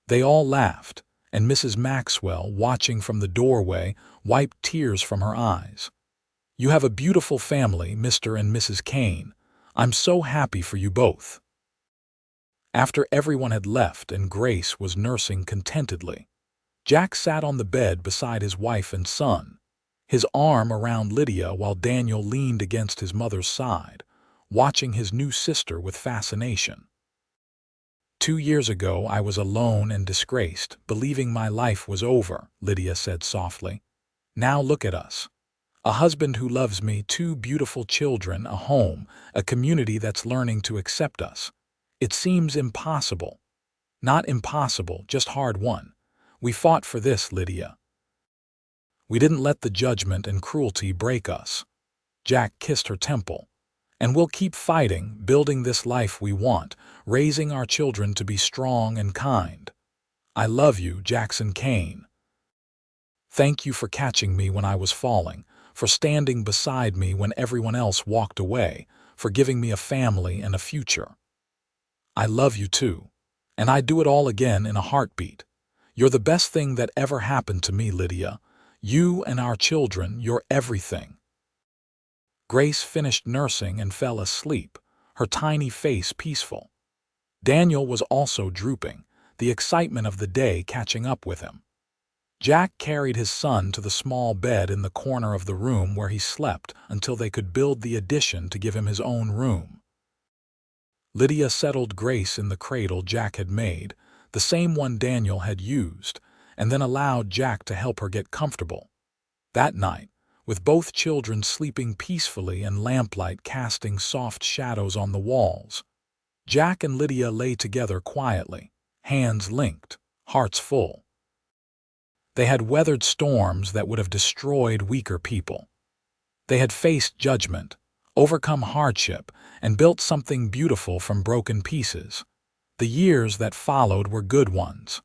They all laughed, and Mrs. Maxwell, watching from the doorway, wiped tears from her eyes. You have a beautiful family, Mr. and Mrs. Kane. I'm so happy for you both. After everyone had left and Grace was nursing contentedly, Jack sat on the bed beside his wife and son, his arm around Lydia while Daniel leaned against his mother's side, watching his new sister with fascination. 2 years ago, I was alone and disgraced, believing my life was over, Lydia said softly. Now look at us. A husband who loves me, 2 beautiful children, a home, a community that's learning to accept us. It seems impossible. Not impossible, just hard-won. We fought for this, Lydia. We didn't let the judgment and cruelty break us. Jack kissed her temple. And we'll keep fighting, building this life we want, raising our children to be strong and kind. I love you, Jackson Kane. Thank you for catching me when I was falling, for standing beside me when everyone else walked away, for giving me a family and a future. I love you too, and I'd do it all again in a heartbeat. You're the best thing that ever happened to me, Lydia. You and our children, you're everything. Grace finished nursing and fell asleep, her tiny face peaceful. Daniel was also drooping, the excitement of the day catching up with him. Jack carried his son to the small bed in the corner of the room where he slept until they could build the addition to give him his own room. Lydia settled Grace in the cradle Jack had made, the same one Daniel had used, and then allowed Jack to help her get comfortable. That night, with both children sleeping peacefully and lamplight casting soft shadows on the walls, Jack and Lydia lay together quietly, hands linked, hearts full. They had weathered storms that would have destroyed weaker people. They had faced judgment, overcome hardship, and built something beautiful from broken pieces. The years that followed were good ones.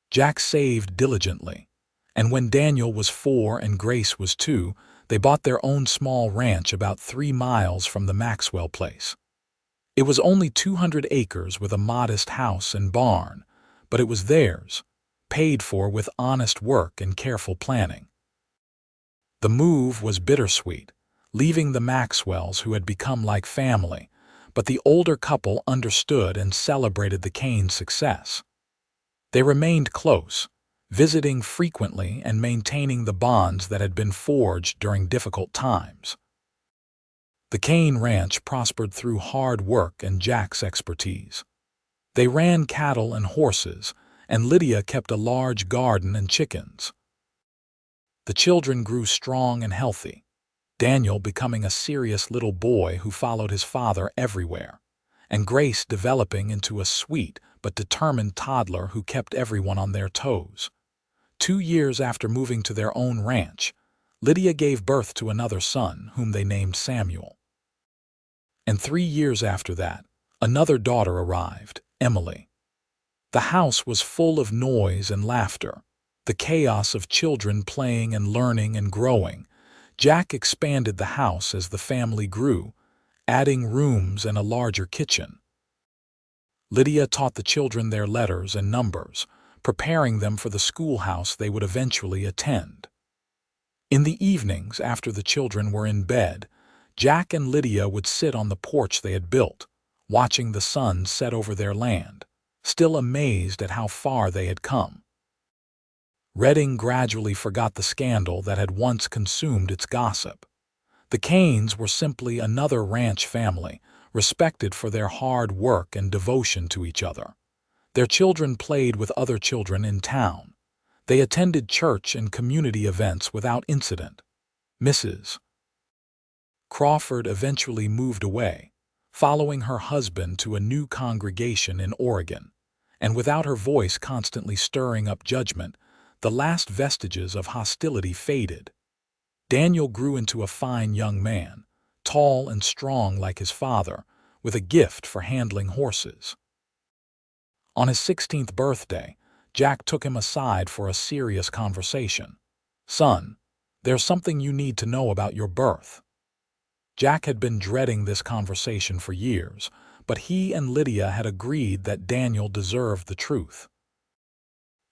Jack saved diligently, and when Daniel was 4 and Grace was 2, they bought their own small ranch about 3 miles from the Maxwell place. It was only 200 acres with a modest house and barn, but it was theirs, paid for with honest work and careful planning. The move was bittersweet, leaving the Maxwells who had become like family, but the older couple understood and celebrated the Kane's success. They remained close, visiting frequently and maintaining the bonds that had been forged during difficult times. The Kane ranch prospered through hard work and Jack's expertise. They ran cattle and horses, and Lydia kept a large garden and chickens. The children grew strong and healthy, Daniel becoming a serious little boy who followed his father everywhere, and Grace developing into a sweet but determined toddler who kept everyone on their toes. 2 years after moving to their own ranch, Lydia gave birth to another son, whom they named Samuel. And 3 years after that, another daughter arrived, Emily. The house was full of noise and laughter, the chaos of children playing and learning and growing. Jack expanded the house as the family grew, adding rooms and a larger kitchen. Lydia taught the children their letters and numbers, preparing them for the schoolhouse they would eventually attend. In the evenings, after the children were in bed, Jack and Lydia would sit on the porch they had built, watching the sun set over their land, still amazed at how far they had come. Redding gradually forgot the scandal that had once consumed its gossip. The Kanes were simply another ranch family, respected for their hard work and devotion to each other. Their children played with other children in town. They attended church and community events without incident. Mrs. Crawford eventually moved away, following her husband to a new congregation in Oregon, and without her voice constantly stirring up judgment, the last vestiges of hostility faded. Daniel grew into a fine young man, tall and strong like his father, with a gift for handling horses. On his 16th birthday, Jack took him aside for a serious conversation. "Son, there's something you need to know about your birth." Jack had been dreading this conversation for years, but he and Lydia had agreed that Daniel deserved the truth.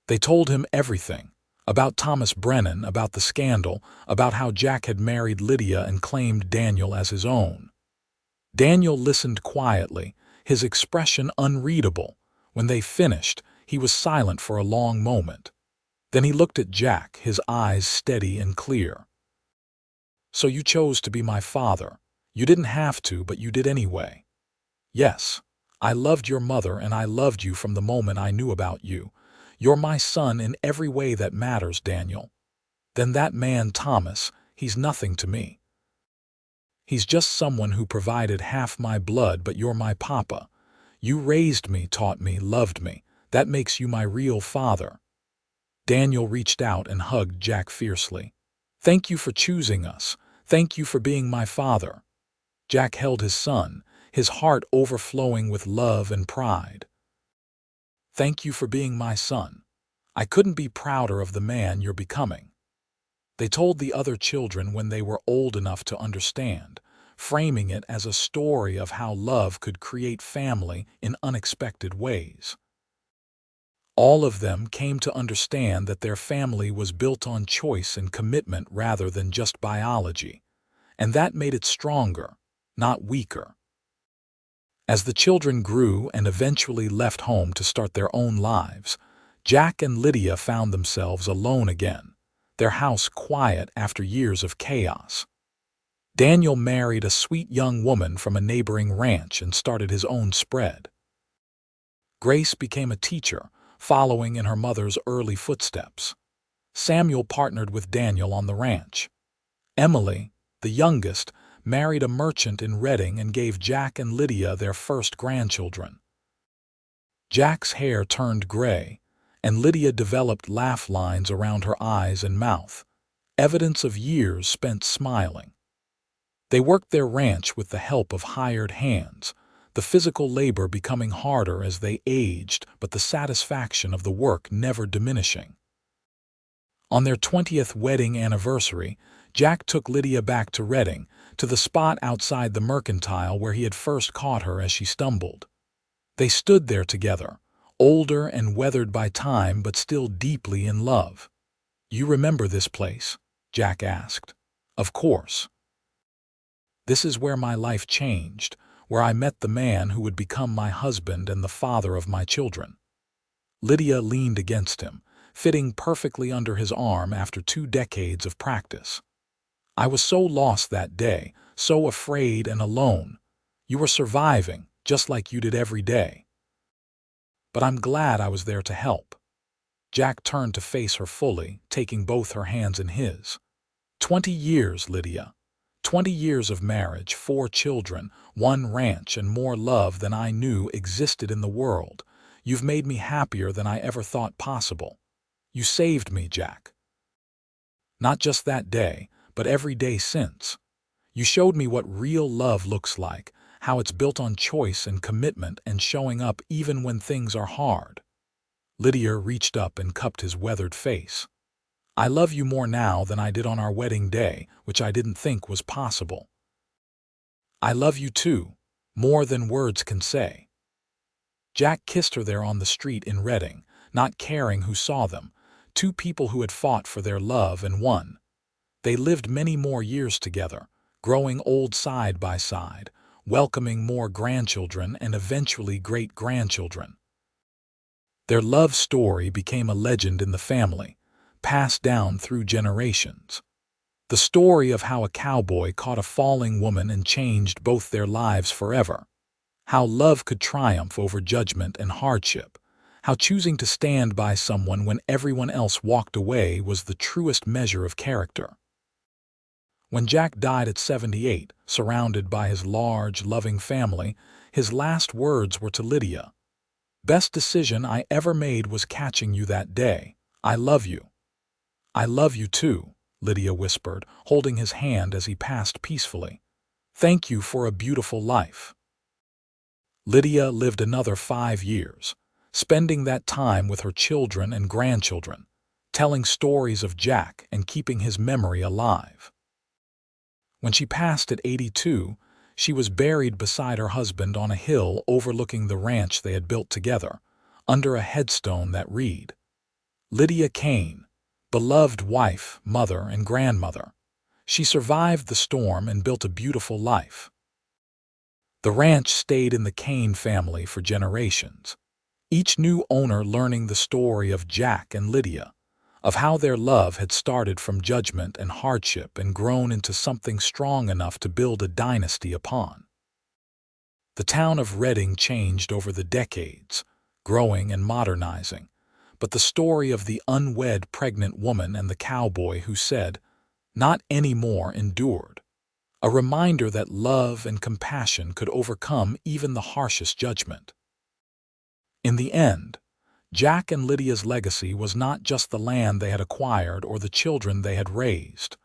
They told him everything, about Thomas Brennan, about the scandal, about how Jack had married Lydia and claimed Daniel as his own. Daniel listened quietly, his expression unreadable. When they finished, he was silent for a long moment. Then he looked at Jack, his eyes steady and clear. "So you chose to be my father. You didn't have to, but you did anyway." "Yes, I loved your mother and I loved you from the moment I knew about you. You're my son in every way that matters, Daniel. Then that man, Thomas, he's nothing to me. He's just someone who provided half my blood, but you're my papa. You raised me, taught me, loved me. That makes you my real father." Daniel reached out and hugged Jack fiercely. "Thank you for choosing us. Thank you for being my father." Jack held his son, his heart overflowing with love and pride. "Thank you for being my son. I couldn't be prouder of the man you're becoming." They told the other children when they were old enough to understand, framing it as a story of how love could create family in unexpected ways. All of them came to understand that their family was built on choice and commitment rather than just biology, and that made it stronger, not weaker. As the children grew and eventually left home to start their own lives, Jack and Lydia found themselves alone again, their house quiet after years of chaos. Daniel married a sweet young woman from a neighboring ranch and started his own spread. Grace became a teacher, following in her mother's early footsteps. Samuel partnered with Daniel on the ranch. Emily, the youngest, married a merchant in Redding and gave Jack and Lydia their first grandchildren. Jack's hair turned gray, and Lydia developed laugh lines around her eyes and mouth, evidence of years spent smiling. They worked their ranch with the help of hired hands, the physical labor becoming harder as they aged, but the satisfaction of the work never diminishing. On their 20th wedding anniversary, Jack took Lydia back to Redding, to the spot outside the mercantile where he had first caught her as she stumbled. They stood there together, older and weathered by time but still deeply in love. "You remember this place?" Jack asked. "Of course. This is where my life changed, where I met the man who would become my husband and the father of my children." Lydia leaned against him, fitting perfectly under his arm after 2 decades of practice. "I was so lost that day, so afraid and alone. You were surviving, just like you did every day. But I'm glad I was there to help." Jack turned to face her fully, taking both her hands in his. 20 years, Lydia. 20 years of marriage, 4 children, 1 ranch, and more love than I knew existed in the world. You've made me happier than I ever thought possible. You saved me, Jack. Not just that day, but every day since. You showed me what real love looks like, how it's built on choice and commitment and showing up even when things are hard. Lydia reached up and cupped his weathered face. "I love you more now than I did on our wedding day, which I didn't think was possible. I love you too, more than words can say." Jack kissed her there on the street in Redding, not caring who saw them, 2 people who had fought for their love and won. They lived many more years together, growing old side by side, welcoming more grandchildren and eventually great-grandchildren. Their love story became a legend in the family, passed down through generations. The story of how a cowboy caught a falling woman and changed both their lives forever. How love could triumph over judgment and hardship. How choosing to stand by someone when everyone else walked away was the truest measure of character. When Jack died at 78, surrounded by his large, loving family, his last words were to Lydia. "Best decision I ever made was catching you that day. I love you." "I love you too," Lydia whispered, holding his hand as he passed peacefully. "Thank you for a beautiful life." Lydia lived another 5 years, spending that time with her children and grandchildren, telling stories of Jack and keeping his memory alive. When she passed at 82, she was buried beside her husband on a hill overlooking the ranch they had built together, under a headstone that read, "Lydia Kane, beloved wife, mother, and grandmother. She survived the storm and built a beautiful life." The ranch stayed in the Kane family for generations, each new owner learning the story of Jack and Lydia, of how their love had started from judgment and hardship and grown into something strong enough to build a dynasty upon. The town of Redding changed over the decades, growing and modernizing, but the story of the unwed pregnant woman and the cowboy who said, "Not anymore," endured. A reminder that love and compassion could overcome even the harshest judgment. In the end, Jack and Lydia's legacy was not just the land they had acquired or the children they had raised,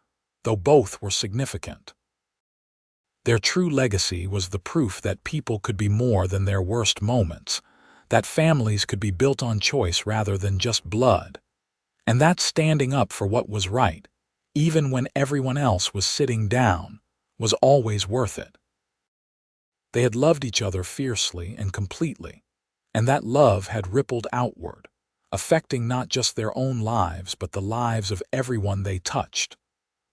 though both were significant. Their true legacy was the proof that people could be more than their worst moments, that families could be built on choice rather than just blood, and that standing up for what was right, even when everyone else was sitting down, was always worth it. They had loved each other fiercely and completely, and that love had rippled outward, affecting not just their own lives but the lives of everyone they touched.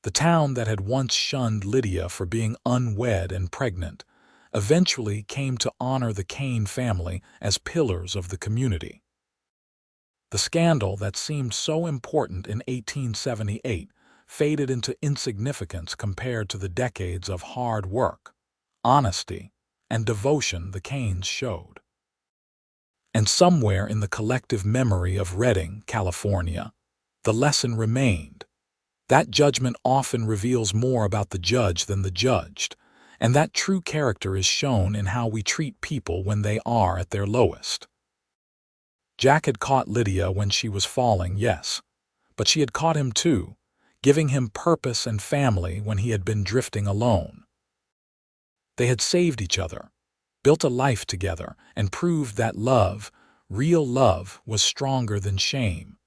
The town that had once shunned Lydia for being unwed and pregnant eventually came to honor the Kane family as pillars of the community. The scandal that seemed so important in 1878 faded into insignificance compared to the decades of hard work, honesty, and devotion the Kanes showed. And somewhere in the collective memory of Redding, California, the lesson remained. That judgment often reveals more about the judge than the judged, and that true character is shown in how we treat people when they are at their lowest. Jack had caught Lydia when she was falling, yes, but she had caught him too, giving him purpose and family when he had been drifting alone. They had saved each other, built a life together, and proved that love, real love, was stronger than shame,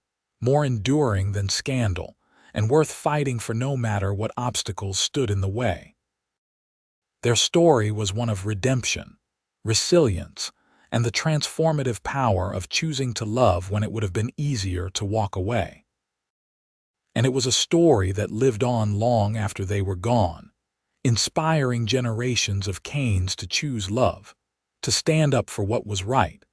more enduring than scandal, and worth fighting for no matter what obstacles stood in the way. Their story was one of redemption, resilience, and the transformative power of choosing to love when it would have been easier to walk away. And it was a story that lived on long after they were gone, inspiring generations of Kanes to choose love, to stand up for what was right,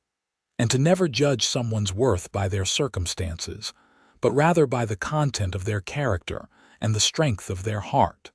and to never judge someone's worth by their circumstances, but rather by the content of their character and the strength of their heart.